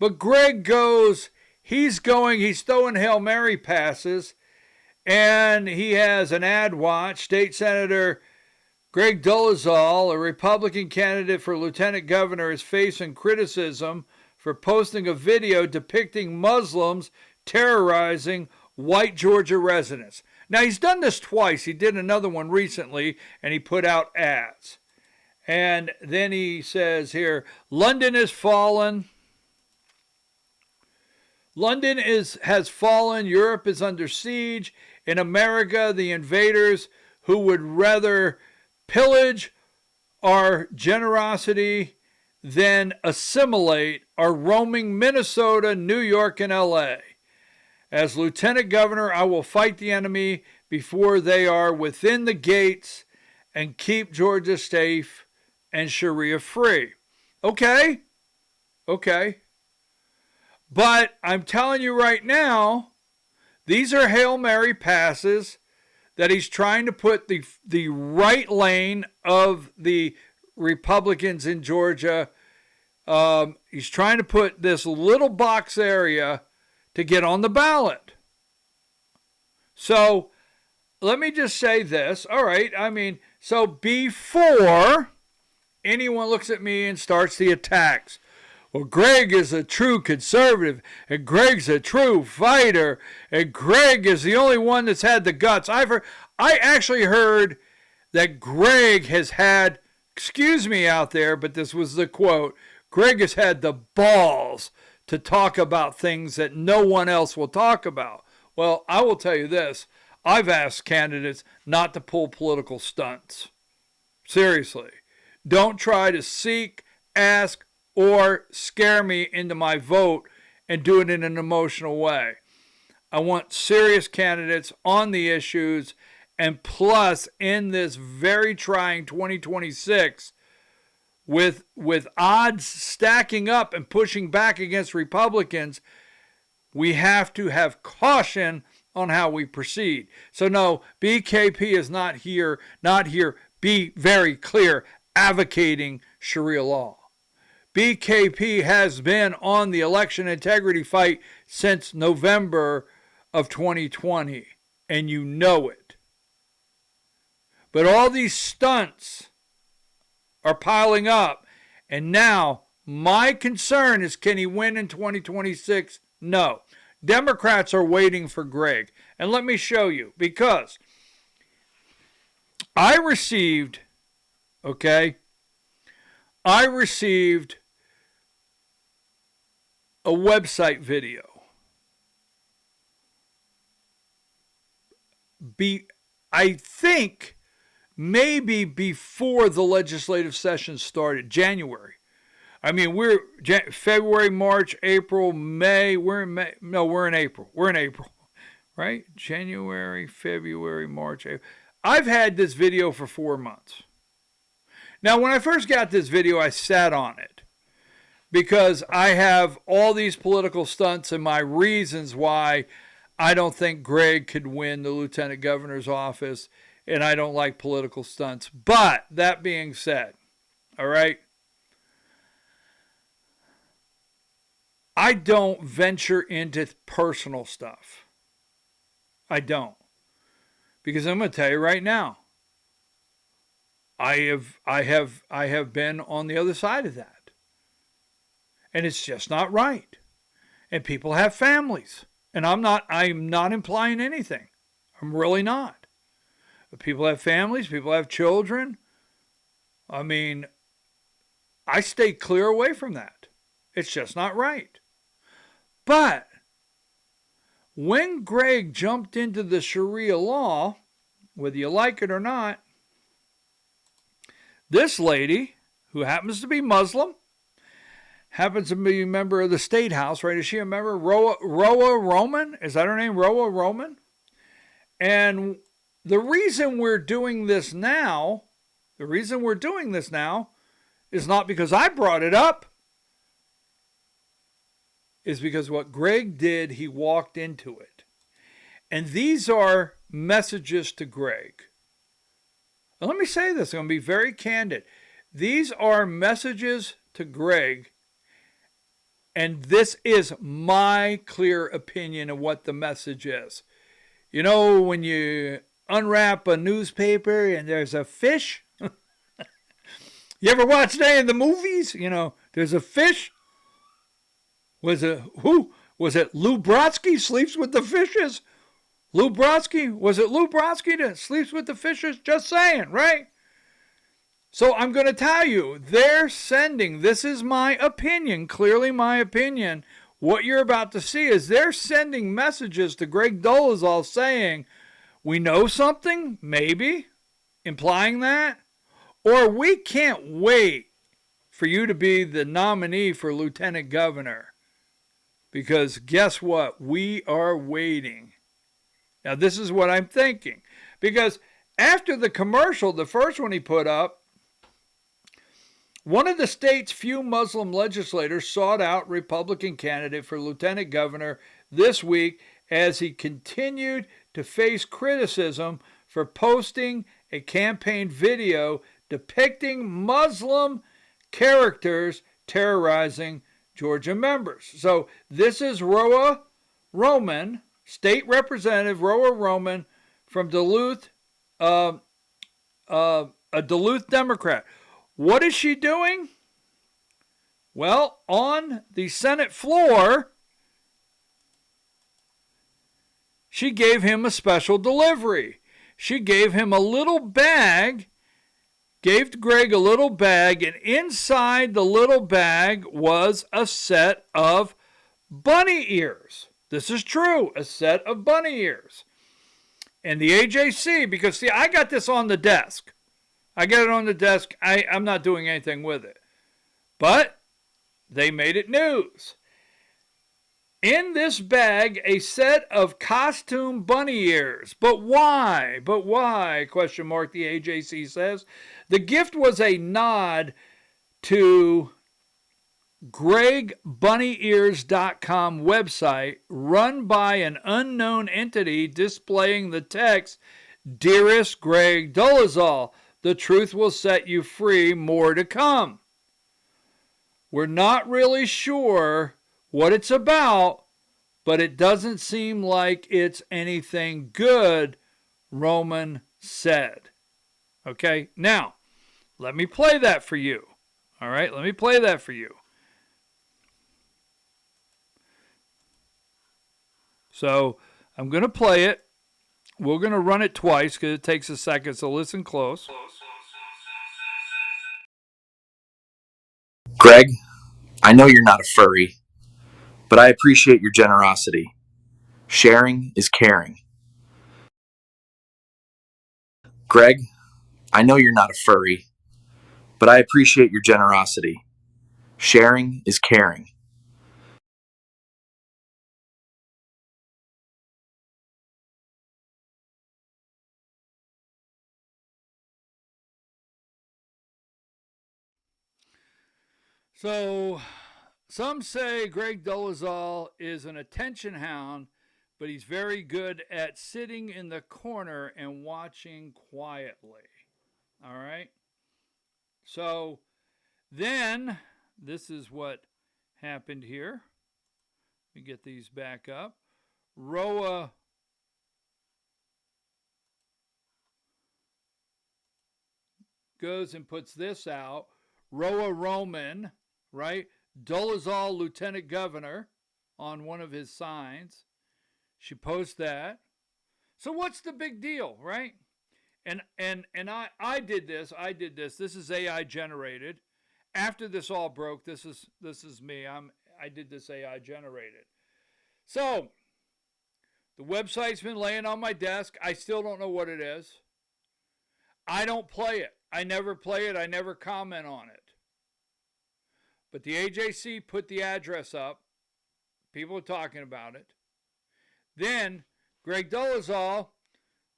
But Greg goes, he's throwing Hail Mary passes, and he has an ad watch. State Senator Greg Dolezal, a Republican candidate for lieutenant governor, is facing criticism for posting a video depicting Muslims terrorizing white Georgia residents. Now, he's done this twice. He did another one recently, and he put out ads. And then he says here, London has fallen. London has fallen. Europe is under siege. In America, the invaders who would rather pillage our generosity than assimilate are roaming Minnesota, New York, and LA. As lieutenant governor, I will fight the enemy before they are within the gates and keep Georgia safe and Sharia free. Okay. But I'm telling you right now, these are Hail Mary passes that he's trying to put the right lane of the Republicans in Georgia. He's trying to put this little box area to get on the ballot. So let me just say this. All right, so before anyone looks at me and starts the attacks, well, Greg is a true conservative, and Greg's a true fighter, and Greg is the only one that's had the guts. I actually heard that Greg has had, excuse me out there, but this was the quote, Greg has had the balls to talk about things that no one else will talk about. Well, I will tell you this. I've asked candidates not to pull political stunts. Seriously. Don't try to seek, ask, or scare me into my vote and do it in an emotional way. I want serious candidates on the issues, and plus in this very trying 2026 with odds stacking up and pushing back against Republicans, we have to have caution on how we proceed. So no, BKP is not here, be very clear, advocating Sharia law. BKP has been on the election integrity fight since November of 2020. and you know it. But all these stunts are piling up. And now my concern is, can he win in 2026? No. Democrats are waiting for Greg. And let me show you, because I received a website video. I think maybe before the legislative session started, January. I mean, we're February, March, April, May. We're in May. No, we're in April. We're in April, right? January, February, March, April. I've had this video for 4 months. Now, when I first got this video, I sat on it because I have all these political stunts and my reasons why I don't think Greg could win the lieutenant governor's office, and I don't like political stunts. But that being said, all right, I don't venture into personal stuff. I don't. Because I'm going to tell you right now, I have been on the other side of that. And it's just not right. And people have families. And I'm not implying anything. I'm really not. But people have families, people have children. I mean, I stay clear away from that. It's just not right. But when Greg jumped into the Sharia law, whether you like it or not, this lady, who happens to be Muslim, happens to be a member of the State House, right? Is she a member? Roa Roman? Is that her name? Roa Roman? And the reason we're doing this now is not because I brought it up. Is because what Greg did, he walked into it. And these are messages to Greg. And let me say this, I'm going to be very candid. These are messages to Greg, and this is my clear opinion of what the message is. You know, when you unwrap a newspaper and there's a fish? You ever watch that in the movies? You know, there's a fish. Was it Lou Brodsky sleeps with the fishes? Lou Brodsky? Was it Lou Brodsky that sleeps with the fishes? Just saying, right? So I'm going to tell you, they're sending, this is my opinion, clearly my opinion. What you're about to see is they're sending messages to Greg Dolezal saying, we know something, maybe, implying that, or we can't wait for you to be the nominee for lieutenant governor. Because guess what? We are waiting. Now, this is what I'm thinking. Because after the commercial, the first one he put up, one of the state's few Muslim legislators sought out Republican candidate for lieutenant governor this week as he continued to face criticism for posting a campaign video depicting Muslim characters terrorizing Georgia members. So this is Roa Roman, State Representative Roa Roman from Duluth, a Duluth Democrat. What is she doing? Well, on the Senate floor, she gave him a special delivery. She gave him a little bag, gave Greg a little bag, and inside the little bag was a set of bunny ears. This is true, a set of bunny ears. And the AJC, because see, I got this on the desk. I got it on the desk. I'm not doing anything with it. But they made it news. In this bag, a set of costume bunny ears. But why? But why? Question mark, the AJC says. The gift was a nod to GregBunnyEars.com website run by an unknown entity displaying the text, Dearest Greg Dolezal, the truth will set you free, more to come. We're not really sure what it's about, but it doesn't seem like it's anything good, Roman said. Okay, now, let me play that for you. All right, let me play that for you. So I'm going to play it. We're going to run it twice because it takes a second, so listen close. Greg, I know you're not a furry, but I appreciate your generosity. Sharing is caring. Greg, I know you're not a furry, but I appreciate your generosity. Sharing is caring. So some say Greg Dolezal is an attention hound, but he's very good at sitting in the corner and watching quietly. All right? So then, this is what happened here. Let me get these back up. Roa goes and puts this out. Roa Roman, right? Dolezal Lieutenant Governor on one of his signs. She posts that. So what's the big deal, right? And I did this. This is AI generated. After this all broke, this is me. I did this AI generated. So the website's been laying on my desk. I still don't know what it is. I don't play it. I never play it. I never comment on it. But the AJC put the address up. People are talking about it. Then Greg Dolezal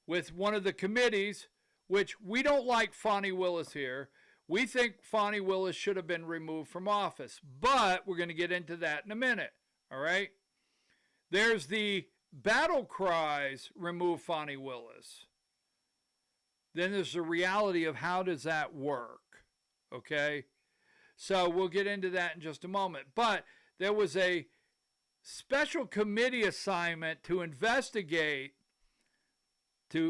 with one of the committees, which we don't like Fonnie Willis here. We think Fonnie Willis should have been removed from office, but we're going to get into that in a minute, all right? There's the battle cries, remove Fonnie Willis. Then there's the reality of how does that work, okay? So we'll get into that in just a moment. But there was a special committee assignment to investigate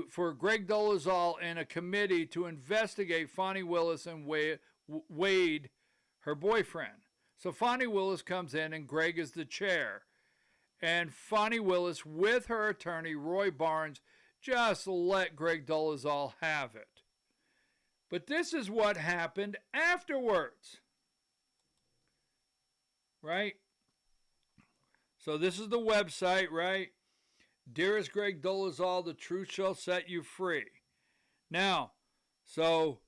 for Greg Dolezal and a committee to investigate Fonnie Willis and Wade, her boyfriend. So Fonnie Willis comes in and Greg is the chair. And Fonnie Willis with her attorney, Roy Barnes, just let Greg Dolezal have it. But this is what happened afterwards. Right? So this is the website, right? Dearest Greg Dolezal, the truth shall set you free. Now, so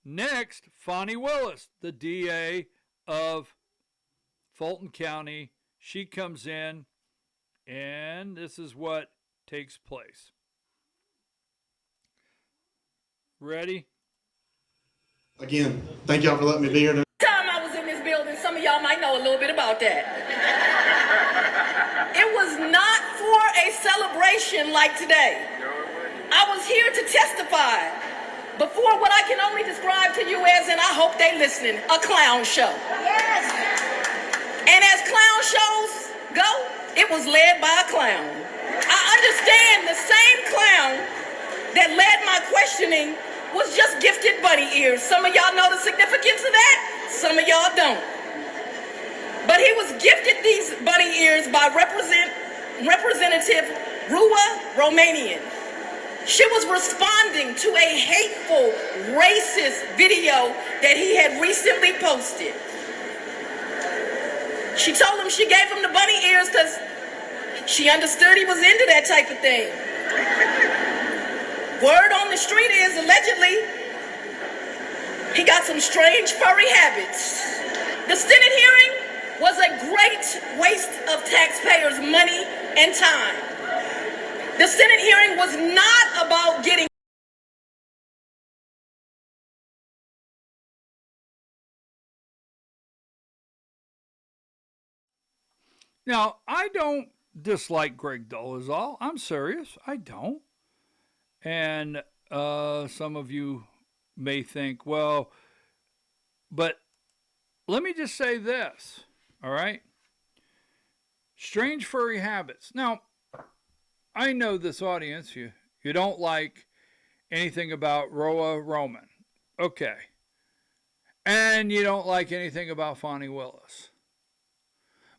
next, Fonnie Willis, the DA of Fulton County, she comes in, and this is what takes place. Ready? Again, thank y'all for letting me be here today. Time I was in this building, some of y'all might know a little bit about that. It was not for a celebration like today. I was here to testify before what I can only describe to you as, and I hope they listening, a clown show. Yes. And as clown shows go, it was led by a clown. I understand the same clown that led my questioning was just gifted bunny ears. Some of y'all know the significance of that. Some of y'all don't. But he was gifted these bunny ears by Representative Rua Romanian. She was responding to a hateful, racist video that he had recently posted. She told him she gave him the bunny ears because she understood he was into that type of thing. Word on the street is, allegedly, he got some strange furry habits. The Senate hearing was a great waste of taxpayers' money and time. The Senate hearing was not about getting Now, I don't dislike Greg Dolezal. I'm serious. I don't. And some of you may think, well, but let me just say this, all right? Strange furry habits. Now, I know this audience, you don't like anything about Roa Roman. Okay. And you don't like anything about Fonnie Willis.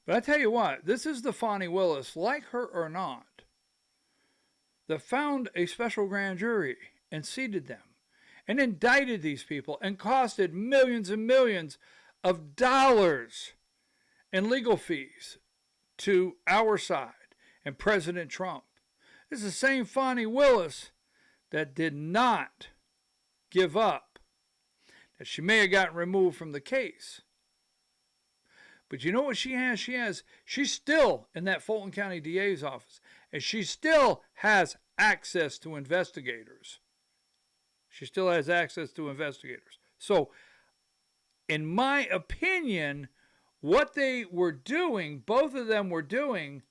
But I tell you what, this is the Fonnie Willis, like her or not, that found a special grand jury and seated them and indicted these people and costed millions and millions of dollars in legal fees to our side and President Trump. It's the same Fonnie Willis that did not give up, that she may have gotten removed from the case. But you know what she has? She's still in that Fulton County DA's office, and she still has access to investigators. She still has access to investigators. So, in my opinion, what they were doing, both of them were doing,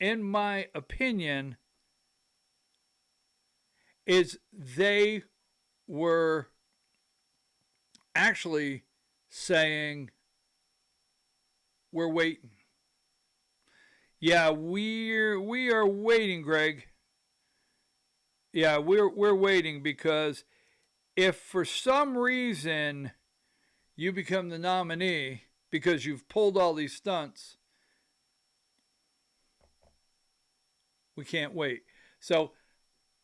in my opinion, is they were actually saying, we're waiting. Yeah, we are waiting, Greg. Yeah, we're waiting because if for some reason you become the nominee because you've pulled all these stunts, we can't wait. So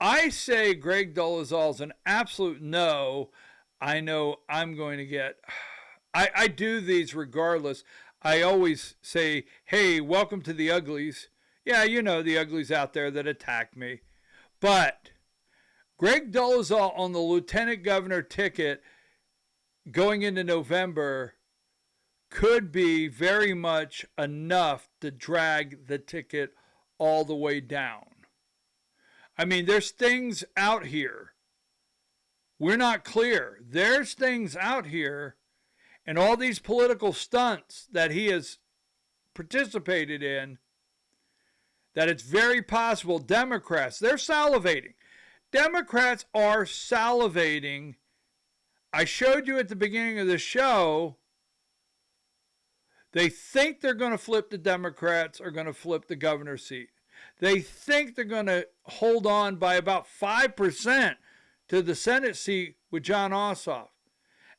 I say Greg Dolezal's an absolute no. I know I'm going to get... I do these regardless. I always say, hey, welcome to the uglies. Yeah, you know the uglies out there that attack me. But Greg Dolezal on the lieutenant governor ticket going into November could be very much enough to drag the ticket all the way down. I mean, there's things out here. We're not clear. There's things out here, and all these political stunts that he has participated in, that it's very possible Democrats, they're salivating. Democrats are salivating. I showed you at the beginning of the show, they think they're going to flip the Democrats are going to flip the governor's seat. They think they're going to hold on by about 5% to the Senate seat with Jon Ossoff.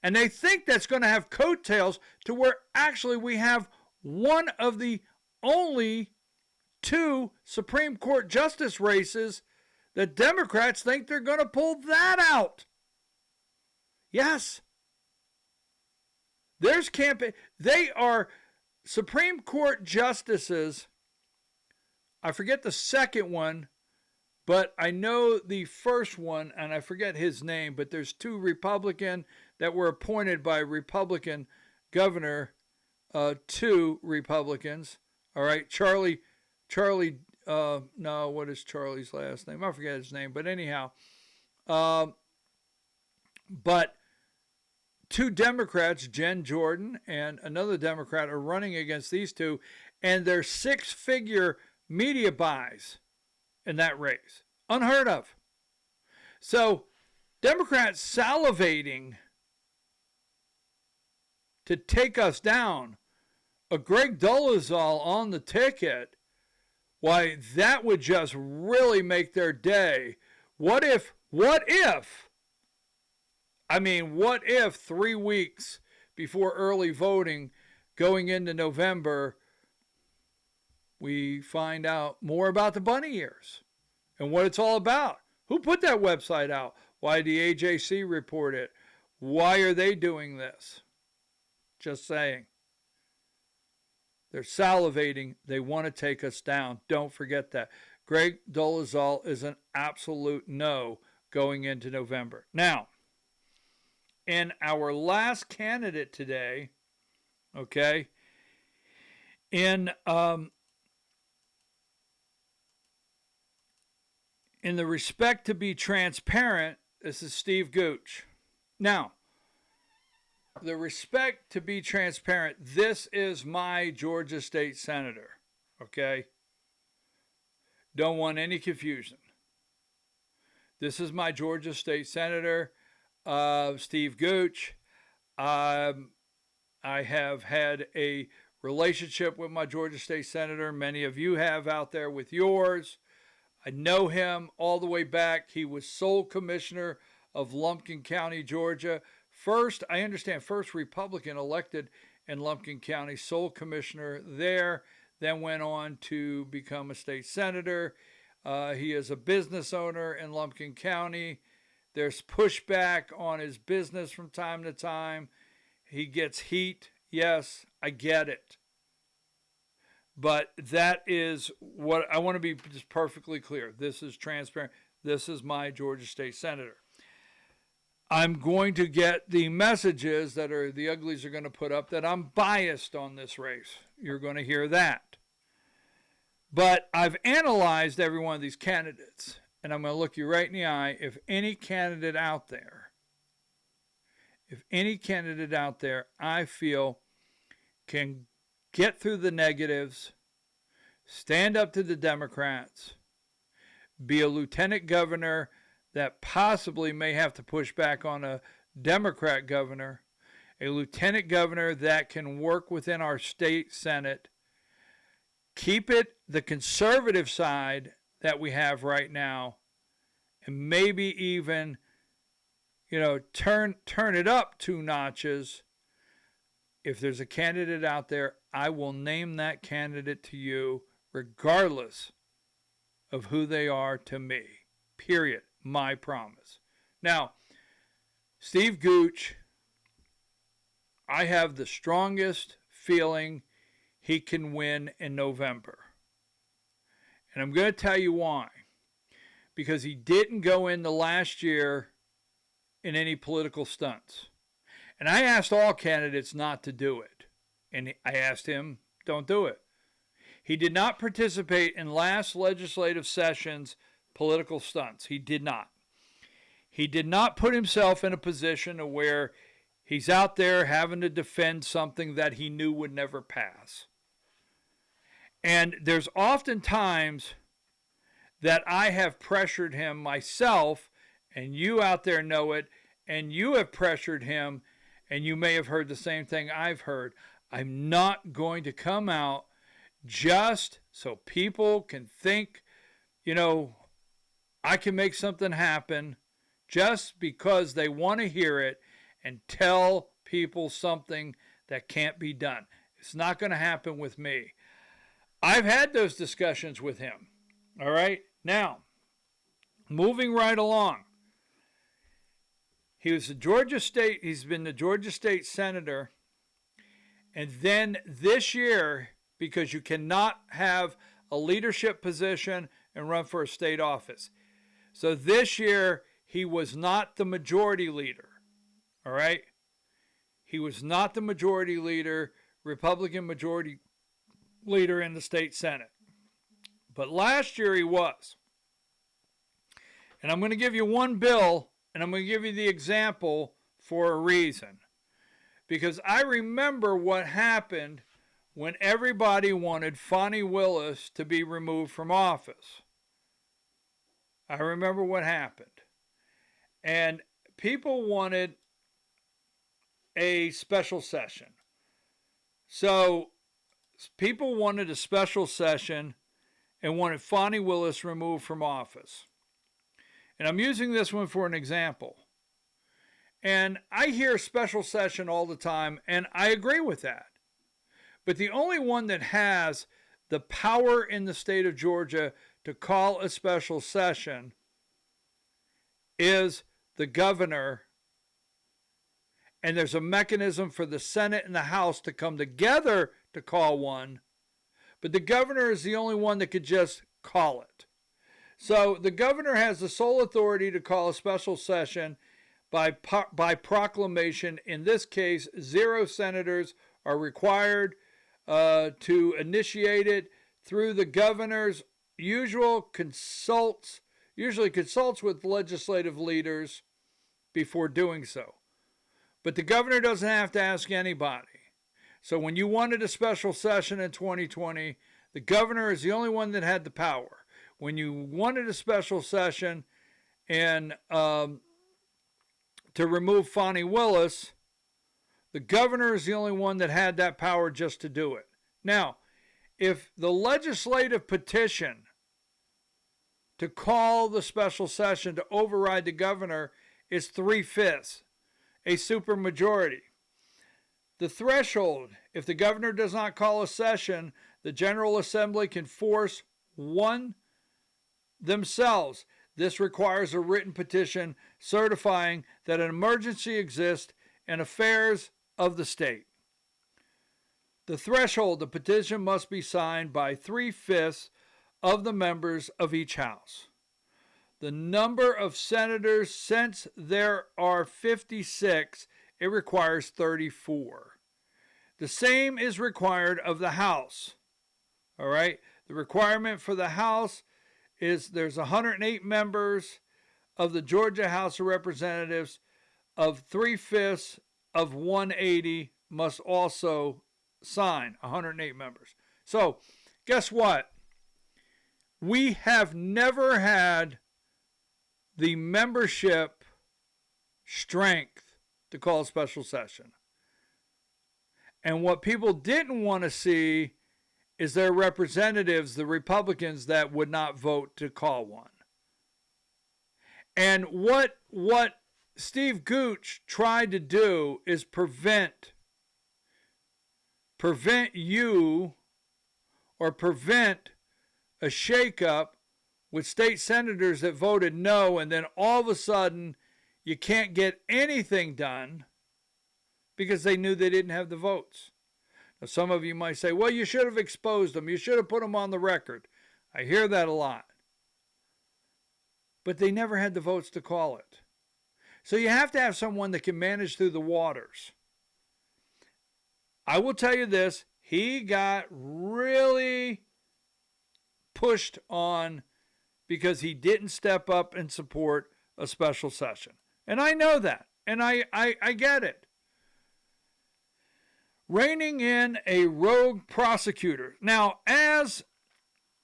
And they think that's going to have coattails to where actually we have one of the only two Supreme Court justice races that Democrats think they're going to pull that out. Yes. There's campaign. They are Supreme Court justices. I forget the second one, but I know the first one, and I forget his name, but there's two Republican that were appointed by Republican governor, two Republicans. All right, Charlie, no, what is Charlie's last name? I forget his name, but anyhow, but two Democrats, Jen Jordan and another Democrat, are running against these two, and they're six-figure media buys in that race. Unheard of. So, Democrats salivating to take us down. A Greg Dolezal on the ticket, why, that would just really make their day. What if 3 weeks before early voting going into November, we find out more about the bunny ears and what it's all about? Who put that website out? Why did the AJC report it? Why are they doing this? Just saying. They're salivating. They want to take us down. Don't forget that. Greg Dolezal is an absolute no going into November. Now, in our last candidate today, okay, in the respect to be transparent, this is Steve Gooch. Now, the respect to be transparent, this is my Georgia State Senator, okay? Don't want any confusion. This is my Georgia State Senator, Steve Gooch. I have had a relationship with my Georgia State Senator. Many of you have out there with yours. I know him all the way back. He was sole commissioner of Lumpkin County, Georgia. First Republican elected in Lumpkin County, sole commissioner there, then went on to become a state senator. He is a business owner in Lumpkin County. There's pushback on his business from time to time. He gets heat. Yes, I get it. But that is what I want to be just perfectly clear. This is transparent. This is my Georgia State Senator. I'm going to get the messages that the uglies are going to put up that I'm biased on this race. You're going to hear that. But I've analyzed every one of these candidates, and I'm going to look you right in the eye. If any candidate out there I feel can get through the negatives, stand up to the Democrats, be a lieutenant governor that possibly may have to push back on a Democrat governor, a lieutenant governor that can work within our state Senate, keep it the conservative side that we have right now, and maybe even, turn it up 2 notches. If there's a candidate out there, I will name that candidate to you regardless of who they are to me. Period. My promise. Now, Steve Gooch, I have the strongest feeling he can win in November. And I'm going to tell you why. Because he didn't go in the last year in any political stunts. And I asked all candidates not to do it. And I asked him, don't do it. He did not participate in last legislative session's political stunts. He did not. He did not put himself in a position where he's out there having to defend something that he knew would never pass. And there's often times that I have pressured him myself, and you out there know it, and you have pressured him, and you may have heard the same thing I've heard. I'm not going to come out just so people can think, I can make something happen just because they want to hear it and tell people something that can't be done. It's not going to happen with me. I've had those discussions with him. All right? Now, moving right along. He's been the Georgia State Senator. And then this year, because you cannot have a leadership position and run for a state office. So this year, he was not the majority leader. All right? He was not the majority leader, Republican majority leader in the state Senate. But last year he was. And I'm going to give you one bill, and I'm going to give you the example for a reason. Because I remember what happened when everybody wanted Fani Willis to be removed from office. I remember what happened. And people wanted a special session. So people wanted a special session and wanted Fani Willis removed from office. And I'm using this one for an example. And I hear special session all the time, and I agree with that. But the only one that has the power in the state of Georgia to call a special session is the governor. And there's a mechanism for the Senate and the House to come together to call one. But the governor is the only one that could just call it. So the governor has the sole authority to call a special session by proclamation. In this case, 0 senators are required to initiate it through the governor's usually consults with legislative leaders before doing so. But the governor doesn't have to ask anybody. So when you wanted a special session in 2020, the governor is the only one that had the power. When you wanted a special session and to remove Fani Willis, the governor is the only one that had that power just to do it. Now, if the legislative petition to call the special session to override the governor is 3/5, a supermajority. The threshold, if the governor does not call a session, the General Assembly can force one themselves. This requires a written petition certifying that an emergency exists in affairs of the state. The threshold, the petition must be signed by 3/5 of the members of each house. The number of senators, since there are 56, it requires 34. The same is required of the House. All right? The requirement for the House is there's 108 members of the Georgia House of Representatives. Of 3/5 of 180 must also sign, 108 members. So, guess what? We have never had the membership strength to call a special session. And what people didn't want to see is their representatives, the Republicans, that would not vote to call one. And what Steve Gooch tried to do is prevent you or prevent a shakeup with state senators that voted no, and then all of a sudden you can't get anything done because they knew they didn't have the votes. Now, some of you might say, well, you should have exposed them. You should have put them on the record. I hear that a lot. But they never had the votes to call it. So you have to have someone that can manage through the waters. I will tell you this, he got really pushed on because he didn't step up and support a special session. And I know that, and I get it. Reining in a rogue prosecutor. Now, as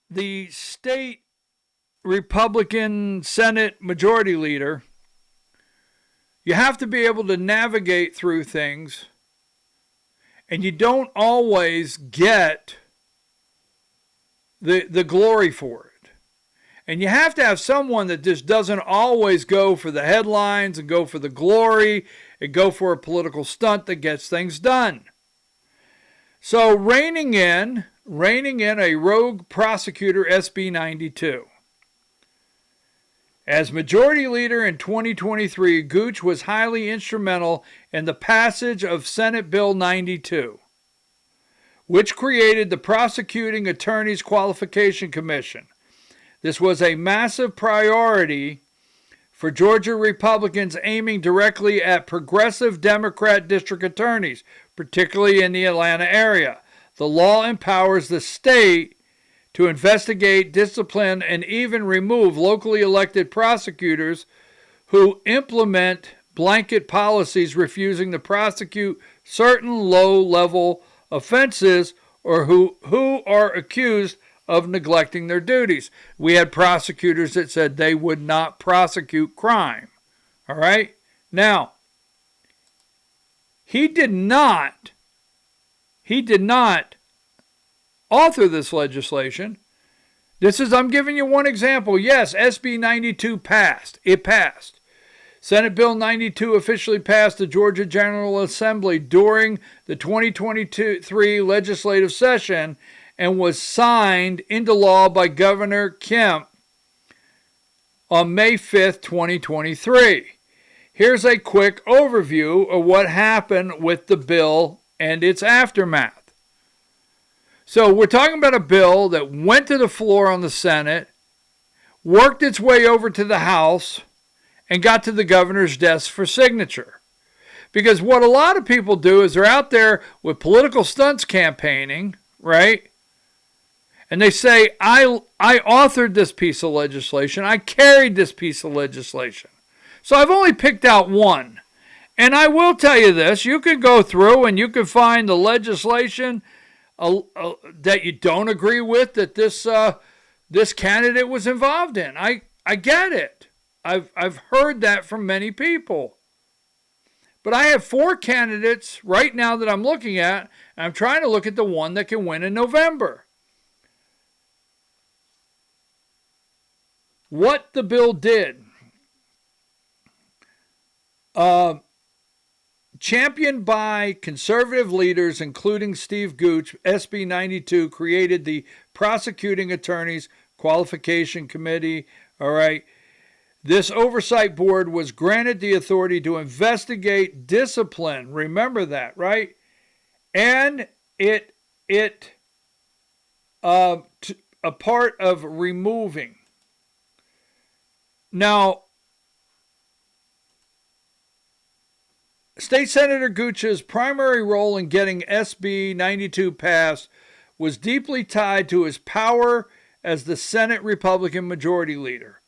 the state Republican Senate Majority Leader, you have to be able to navigate through things, and you don't always get the glory for it. And you have to have someone that just doesn't always go for the headlines and go for the glory and go for a political stunt that gets things done. So reining in a rogue prosecutor, SB 92. As Majority Leader in 2023, Gooch was highly instrumental in the passage of Senate Bill 92, which created the Prosecuting Attorneys Qualification Commission. This was a massive priority for Georgia Republicans aiming directly at progressive Democrat district attorneys, particularly in the Atlanta area. The law empowers the state to investigate, discipline, and even remove locally elected prosecutors who implement blanket policies refusing to prosecute certain low-level offenses or who are accused of neglecting their duties. We had prosecutors that said they would not prosecute crime. All right? Now, he did not author this legislation. I'm giving you one example. Yes, SB 92 passed. It passed. Senate Bill 92 officially passed the Georgia General Assembly during the 2023 legislative session and was signed into law by Governor Kemp on May 5th, 2023. Here's a quick overview of what happened with the bill and its aftermath. So we're talking about a bill that went to the floor on the Senate, worked its way over to the House, and got to the governor's desk for signature. Because what a lot of people do is they're out there with political stunts campaigning, right? And they say, I authored this piece of legislation. I carried this piece of legislation. So I've only picked out one. And I will tell you this. You can go through and you can find the legislation that you don't agree with that this candidate was involved in. I get it. I've heard that from many people. But I have 4 candidates right now that I'm looking at, and I'm trying to look at the one that can win in November. What the bill did. Championed by conservative leaders, including Steve Gooch, SB 92 created the Prosecuting Attorneys Qualification Committee. All right. This oversight board was granted the authority to investigate discipline. Remember that, right? And a part of removing. Now, State Senator Gooch's primary role in getting SB 92 passed was deeply tied to his power as the Senate Republican Majority Leader.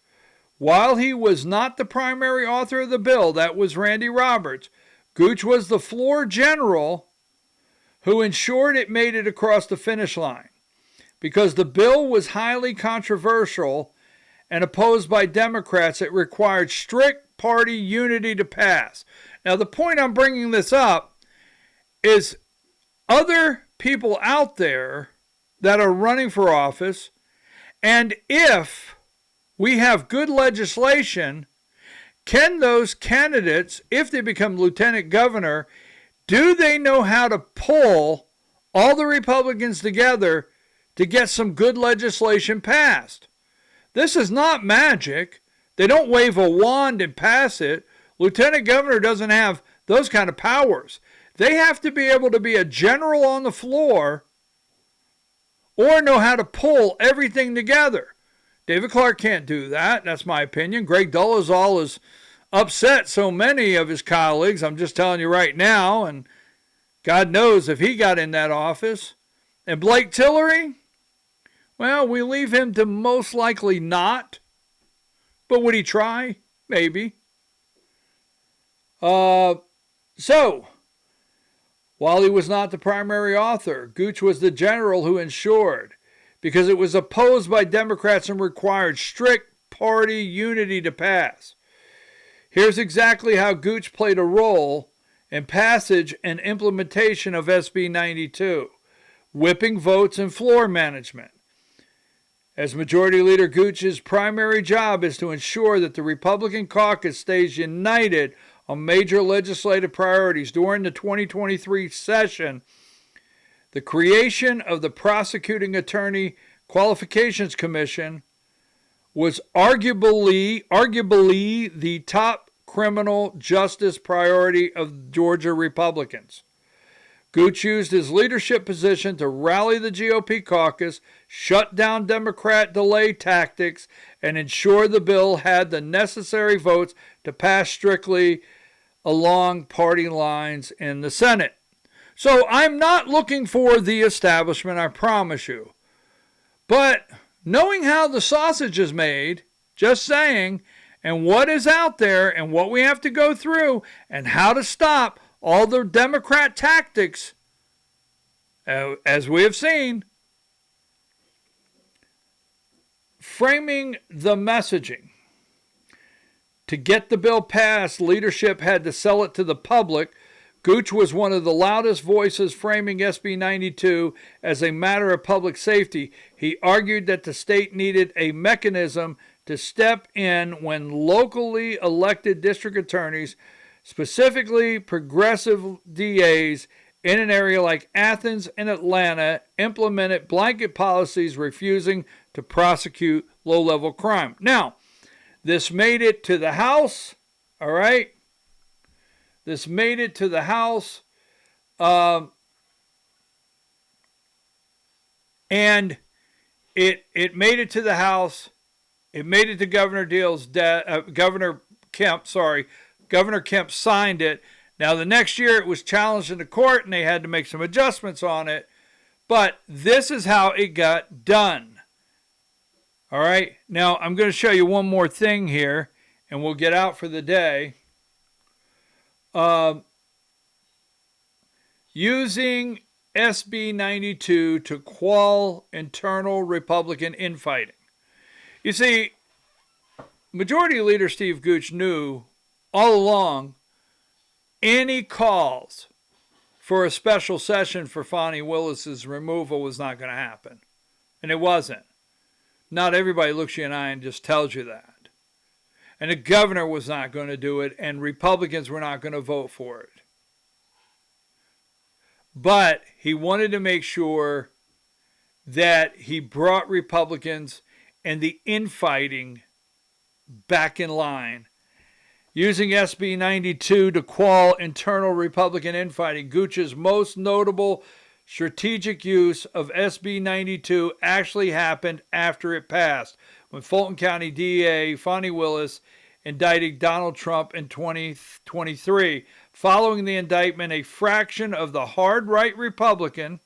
While he was not the primary author of the bill, that was Randy Roberts, Gooch was the floor general who ensured it made it across the finish line. Because the bill was highly controversial and opposed by Democrats, it required strict party unity to pass. Now, the point I'm bringing this up is other people out there that are running for office, and if we have good legislation, can those candidates, if they become lieutenant governor, do they know how to pull all the Republicans together to get some good legislation passed? This is not magic. They don't wave a wand and pass it. Lieutenant governor doesn't have those kind of powers. They have to be able to be a general on the floor or know how to pull everything together. David Clark can't do that. That's my opinion. Greg Dolezal has upset so many of his colleagues. I'm just telling you right now, and God knows if he got in that office. And Blake Tillery, well, we leave him to most likely not. But would he try? Maybe. So, while he was not the primary author, Gooch was the general who ensured, because it was opposed by Democrats and required strict party unity to pass. Here's exactly how Gooch played a role in passage and implementation of SB 92, whipping votes and floor management. As Majority Leader, Gooch's primary job is to ensure that the Republican caucus stays united on major legislative priorities during the 2023 session. The creation of the Prosecuting Attorney Qualifications Commission was arguably the top criminal justice priority of Georgia Republicans. Gooch used his leadership position to rally the GOP caucus, shut down Democrat delay tactics, and ensure the bill had the necessary votes to pass strictly along party lines in the Senate. So I'm not looking for the establishment, I promise you. But knowing how the sausage is made, just saying, and what is out there and what we have to go through and how to stop all the Democrat tactics, as we have seen, framing the messaging. To get the bill passed, leadership had to sell it to the public. Gooch was one of the loudest voices framing SB 92 as a matter of public safety. He argued that the state needed a mechanism to step in when locally elected district attorneys, specifically progressive DAs in an area like Athens and Atlanta, implemented blanket policies refusing to prosecute low-level crime. Now, this made it to the House, all right? This made it to the House, and it made it to the House. It made it to Governor Kemp. Governor Kemp signed it. Now, the next year it was challenged in the court, and they had to make some adjustments on it. But this is how it got done. All right, now I'm going to show you one more thing here, and we'll get out for the day. Using SB 92 to quell internal Republican infighting. You see, Majority Leader Steve Gooch knew all along any calls for a special session for Fani Willis's removal was not going to happen. And it wasn't. Not everybody looks you in the eye and just tells you that. And the governor was not going to do it, and Republicans were not going to vote for it. But he wanted to make sure that he brought Republicans and the infighting back in line. Using SB 92 to quell internal Republican infighting, Gooch's most notable strategic use of SB 92 actually happened after it passed, when Fulton County DA Fani Willis indicted Donald Trump in 2023. Following the indictment, a fraction of the hard right Republican,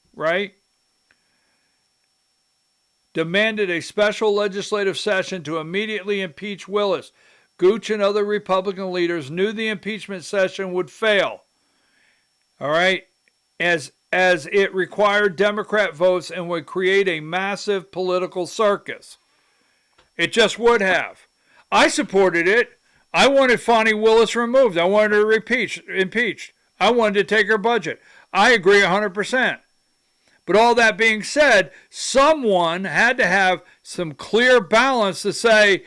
demanded a special legislative session to immediately impeach Willis. Gooch and other Republican leaders knew the impeachment session would fail. As it required Democrat votes and would create a massive political circus. It just would have. I supported it. I wanted Fani Willis removed. I wanted her impeached. I wanted to take her budget. I agree 100%. But all that being said, someone had to have some clear balance to say,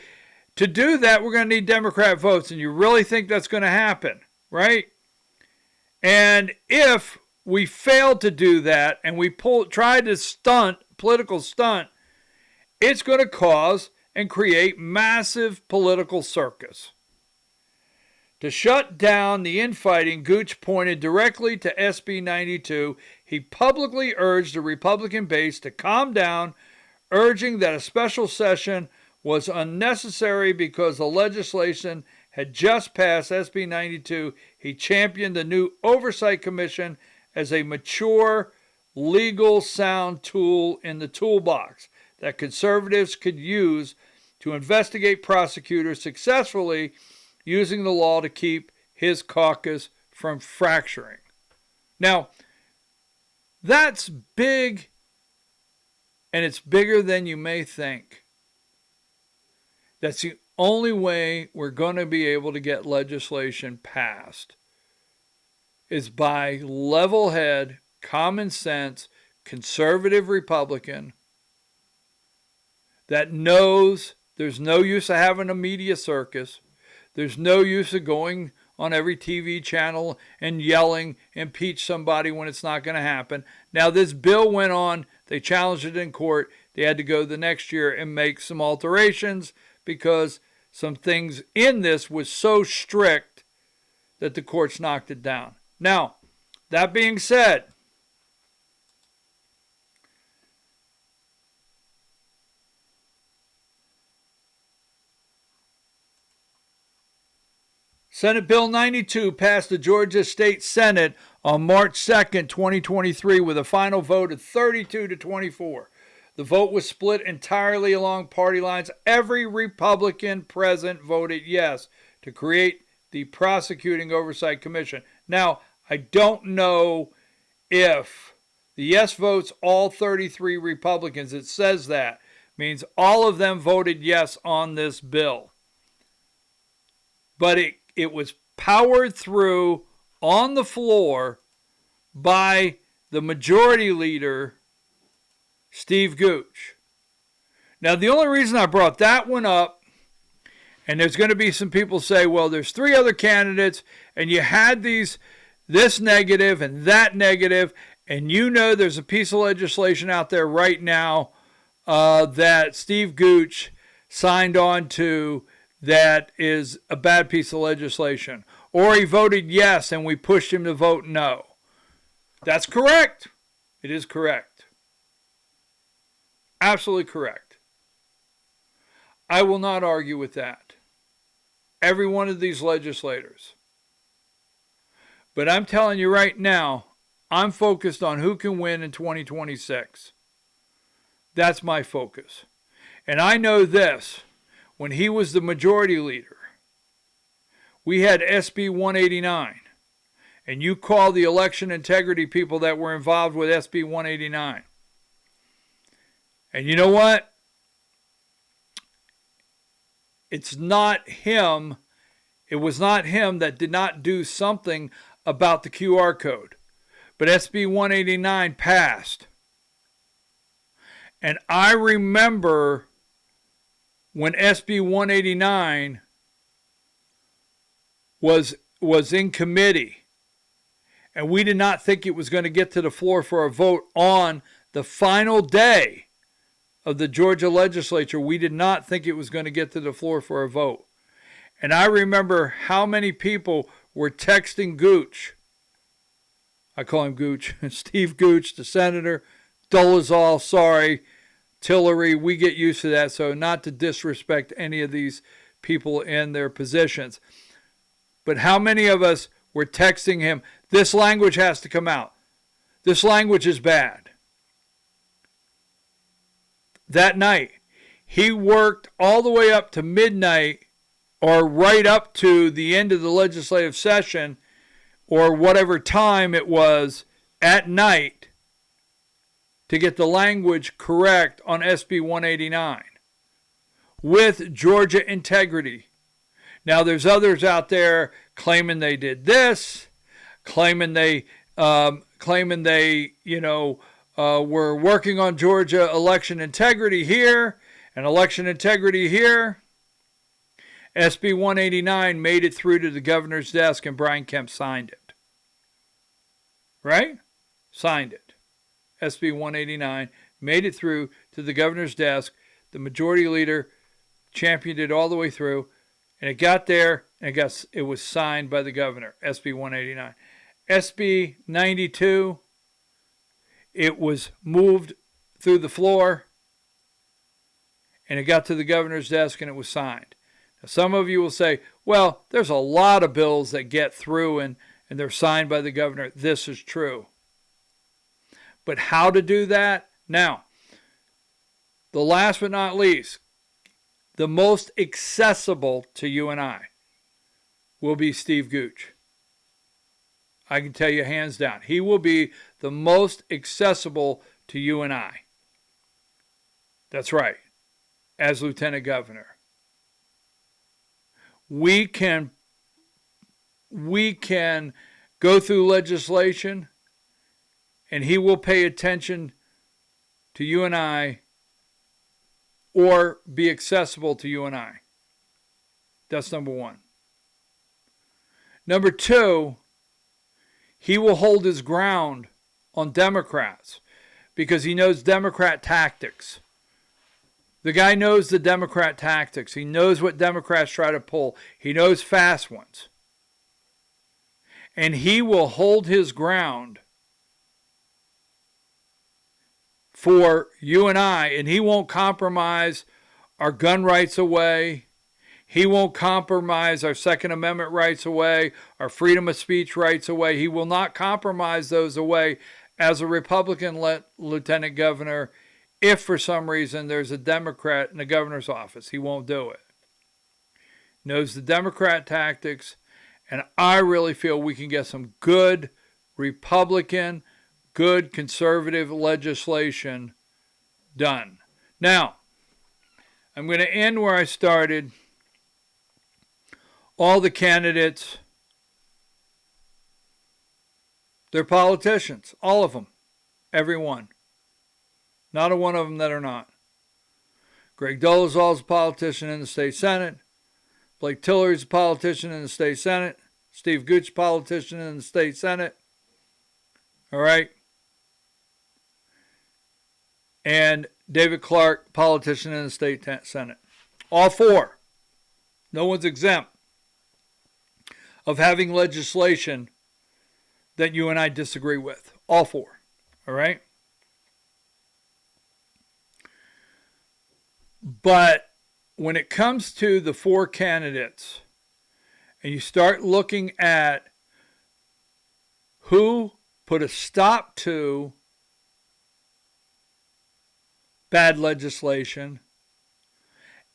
to do that, we're going to need Democrat votes. And you really think that's going to happen, right? And if we failed to do that and we tried to political stunt, it's going to cause and create massive political circus. To shut down the infighting, Gooch pointed directly to SB 92. He publicly urged the Republican base to calm down, urging that a special session was unnecessary because the legislation had just passed SB 92. He championed the new Oversight Commission as a mature, legal, sound tool in the toolbox that conservatives could use to investigate prosecutors successfully, using the law to keep his caucus from fracturing. Now, that's big, and it's bigger than you may think. That's the only way we're going to be able to get legislation passed, is by level-head, common sense, conservative Republican that knows there's no use of having a media circus. There's no use of going on every TV channel and yelling, impeach somebody when it's not going to happen. Now, this bill went on. They challenged it in court. They had to go the next year and make some alterations because some things in this was so strict that the courts knocked it down. Now, that being said, Senate Bill 92 passed the Georgia State Senate on March 2nd, 2023 with a final vote of 32 to 24. The vote was split entirely along party lines. Every Republican present voted yes to create the Prosecuting Oversight Commission. Now, I don't know if the yes votes, all 33 Republicans, it says that, means all of them voted yes on this bill. But it was powered through on the floor by the majority leader, Steve Gooch. Now, the only reason I brought that one up, and there's going to be some people say, well, there's three other candidates, and you had this negative and that negative, and you know there's a piece of legislation out there right now that Steve Gooch signed on to that is a bad piece of legislation. Or he voted yes and we pushed him to vote no. That's correct. It is correct. Absolutely correct. I will not argue with that. Every one of these legislators. But I'm telling you right now, I'm focused on who can win in 2026. That's my focus. And I know this. When he was the majority leader, we had SB 189. And you call the election integrity people that were involved with SB 189. And you know what? It's not him. It was not him that did not do something about the QR code. But SB 189 passed. And I remember when SB 189 was in committee, and we did not think it was going to get to the floor for a vote on the final day of the Georgia legislature. We did not think it was going to get to the floor for a vote. And I remember how many people were texting Gooch. I call him Gooch. Steve Gooch, the senator. Dolezal, sorry. Tillery, we get used to that, so not to disrespect any of these people in their positions. But how many of us were texting him, this language has to come out. This language is bad. That night, he worked all the way up to midnight or right up to the end of the legislative session or whatever time it was at night to get the language correct on SB 189 with Georgia integrity. Now, there's others out there claiming they did this, claiming they were working on Georgia election integrity here and election integrity here. SB 189 made it through to the governor's desk and Brian Kemp signed it. Right? Signed it. SB 189 made it through to the governor's desk. The majority leader championed it all the way through, and it got there, and it was signed by the governor, SB 189. SB 92, it was moved through the floor, and it got to the governor's desk, and it was signed. Now, some of you will say, well, there's a lot of bills that get through, and they're signed by the governor. This is true. But how to do that? Now, the last but not least, the most accessible to you and I will be Steve Gooch. I can tell you hands down. He will be the most accessible to you and I. That's right. As Lieutenant Governor. We can go through legislation and he will pay attention to you and I or be accessible to you and I. That's number one. Number two, he will hold his ground on Democrats because he knows Democrat tactics. The guy knows the Democrat tactics. He knows what Democrats try to pull. He knows fast ones. And he will hold his ground for you and I, and he won't compromise our gun rights away. He won't compromise our Second Amendment rights away, our freedom of speech rights away. He will not compromise those away as a Republican lieutenant governor if for some reason there's a Democrat in the governor's office. He won't do it. Knows the Democrat tactics, and I really feel we can get some good Republican, good conservative legislation done. Now, I'm going to end where I started. All the candidates, they're politicians. All of them. Every one. Not a one of them that are not. Greg Dolezal's a politician in the state Senate. Blake Tillery's a politician in the state Senate. Steve Gooch, politician in the state Senate. All right. And David Clark, politician in the state Senate. All four. No one's exempt of having legislation that you and I disagree with. All four. All right? But when it comes to the four candidates, and you start looking at who put a stop to bad legislation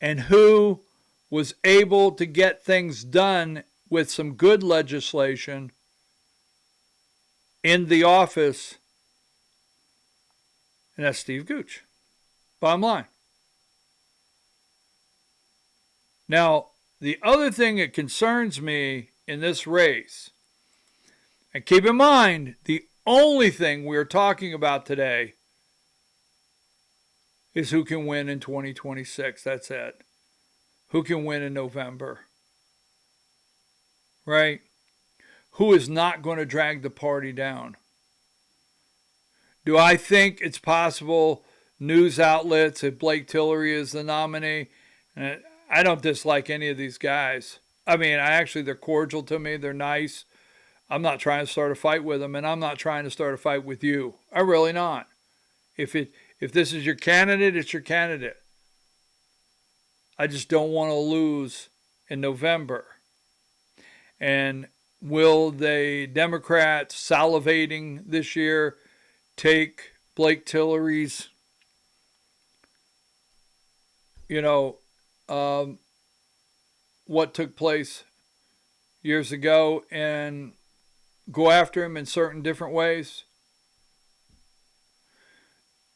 and who was able to get things done with some good legislation in the office, and that's Steve Gooch. Bottom line. Now, the other thing that concerns me in this race And keep in mind, the only thing we're talking about today is who can win in 2026. That's it. Who can win in November? Right? Who is not going to drag the party down? Do I think it's possible news outlets, if Blake Tillery is the nominee? And I don't dislike any of these guys. I mean, they're cordial to me. They're nice. I'm not trying to start a fight with them, and I'm not trying to start a fight with you. I'm really not. If this is your candidate, it's your candidate. I just don't want to lose in November. And will the Democrats salivating this year take Blake Tillery's, what took place years ago and go after him in certain different ways?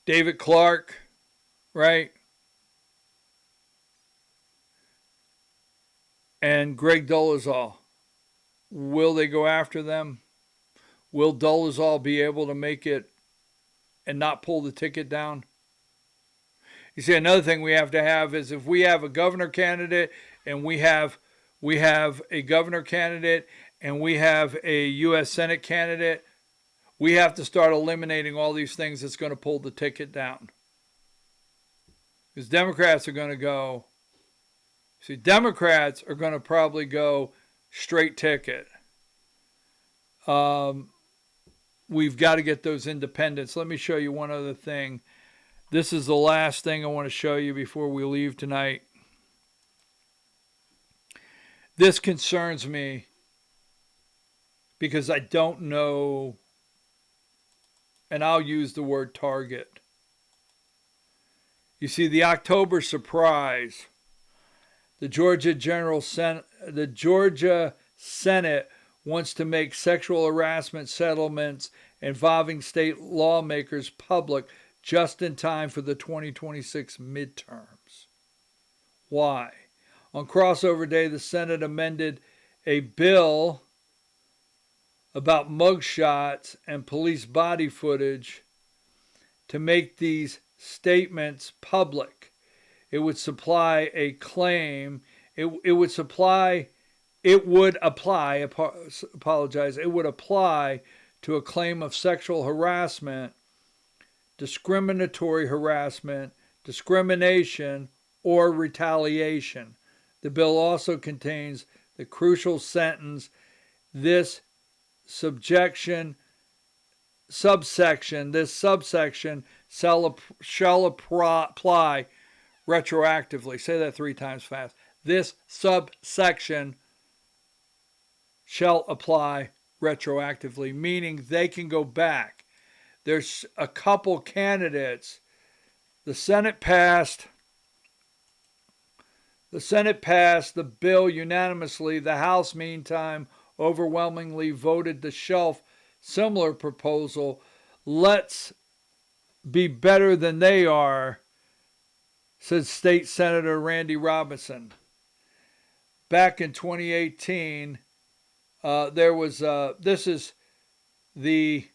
David Clark, right? And Greg Dolezal. Will they go after them? Will Dolezal be able to make it and not pull the ticket down? You see, another thing we have to have is if we have a governor candidate and we have a governor candidate and we have a U.S. Senate candidate, we have to start eliminating all these things that's going to pull the ticket down. Because Democrats are going to go, Democrats are going to probably go straight ticket. We've got to get those independents. Let me show you one other thing. This is the last thing I want to show you before we leave tonight. This concerns me because I don't know, and I'll use the word target. You see, the October surprise, the Georgia Senate wants to make sexual harassment settlements involving state lawmakers public just in time for the 2026 midterms. Why? On crossover day, the Senate amended a bill about mugshots and police body footage to make these statements public. It would supply a claim. It would apply to a claim of sexual harassment, discriminatory harassment, discrimination, or retaliation. The bill also contains the crucial sentence, this subsection shall apply retroactively. Say that 3 times fast. This subsection shall apply retroactively, meaning they can go back. There's a couple candidates. The Senate passed the bill unanimously. The House, meantime, overwhelmingly voted to shelf similar proposal. Let's be better than they are, said State Senator Randy Robinson. Back in 2018, there was, this is the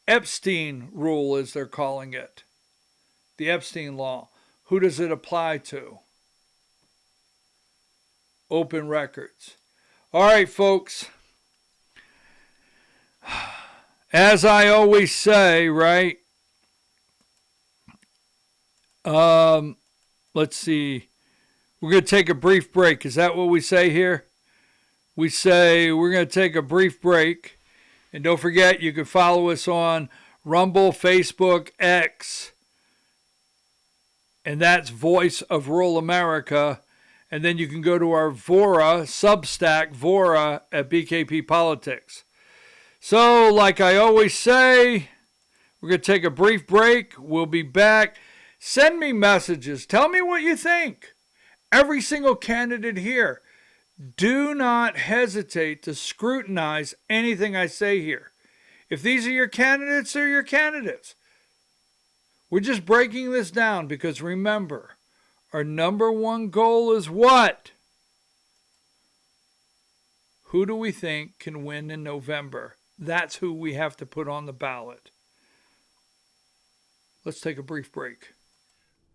Epstein rule, as they're calling it. The Epstein law. Who does it apply to? Open records. All right, folks. As I always say, right? Let's see. We're going to take a brief break. Is that what we say here? We say we're going to take a brief break. And don't forget, you can follow us on Rumble, Facebook, X. And that's Voice of Rural America. And then you can go to our Vora, Substack, Vora at BKP Politics. So, like I always say, we're going to take a brief break. We'll be back. Send me messages. Tell me what you think. Every single candidate here. Do not hesitate to scrutinize anything I say here. If these are your candidates, they're your candidates. We're just breaking this down because remember, our number one goal is what? Who do we think can win in November? that's who we have to put on the ballot. Let's take a brief break.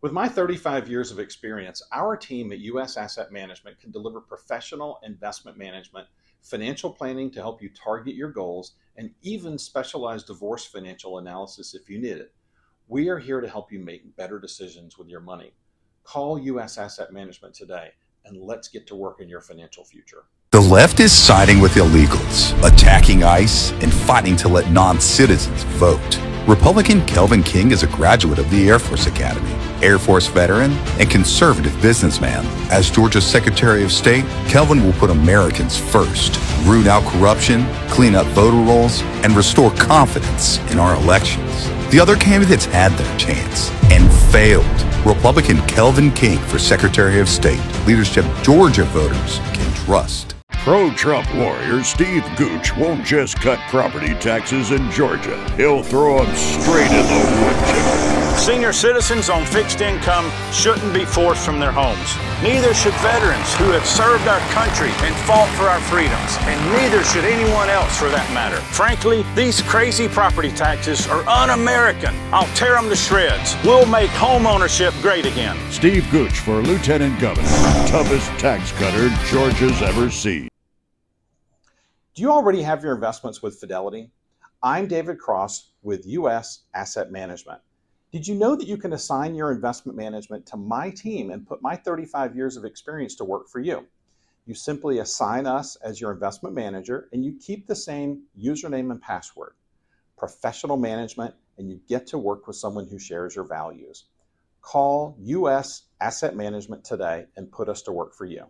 With my 35 years of experience, our team at U.S. Asset Management can deliver professional investment management, financial planning to help you target your goals, and even specialized divorce financial analysis if you need it. We are here to help you make better decisions with your money. Call U.S. Asset Management today, and let's get to work in your financial future. The left is siding with illegals, attacking ICE, and fighting to let non-citizens vote. Republican Kelvin King is a graduate of the Air Force Academy, Air Force veteran, and conservative businessman. As Georgia's Secretary of State, Kelvin will put Americans first, root out corruption, clean up voter rolls, and restore confidence in our elections. The other candidates had their chance and failed. Republican Kelvin King for Secretary of State, leadership Georgia voters can trust. Pro-Trump warrior Steve Gooch won't just cut property taxes in Georgia. He'll throw them straight in the wood chipper. Senior citizens on fixed income shouldn't be forced from their homes. Neither should veterans who have served our country and fought for our freedoms. And neither should anyone else for that matter. Frankly, these crazy property taxes are un-American. I'll tear them to shreds. We'll make home ownership great again. Steve Gooch for Lieutenant Governor, toughest tax cutter Georgia's ever seen. Do you already have your investments with Fidelity? I'm David Cross with U.S. Asset Management. Did you know that you can assign your investment management to my team and put my 35 years of experience to work for you? You simply assign us as your investment manager and you keep the same username and password. Professional management, and you get to work with someone who shares your values. Call U.S. Asset Management today and put us to work for you.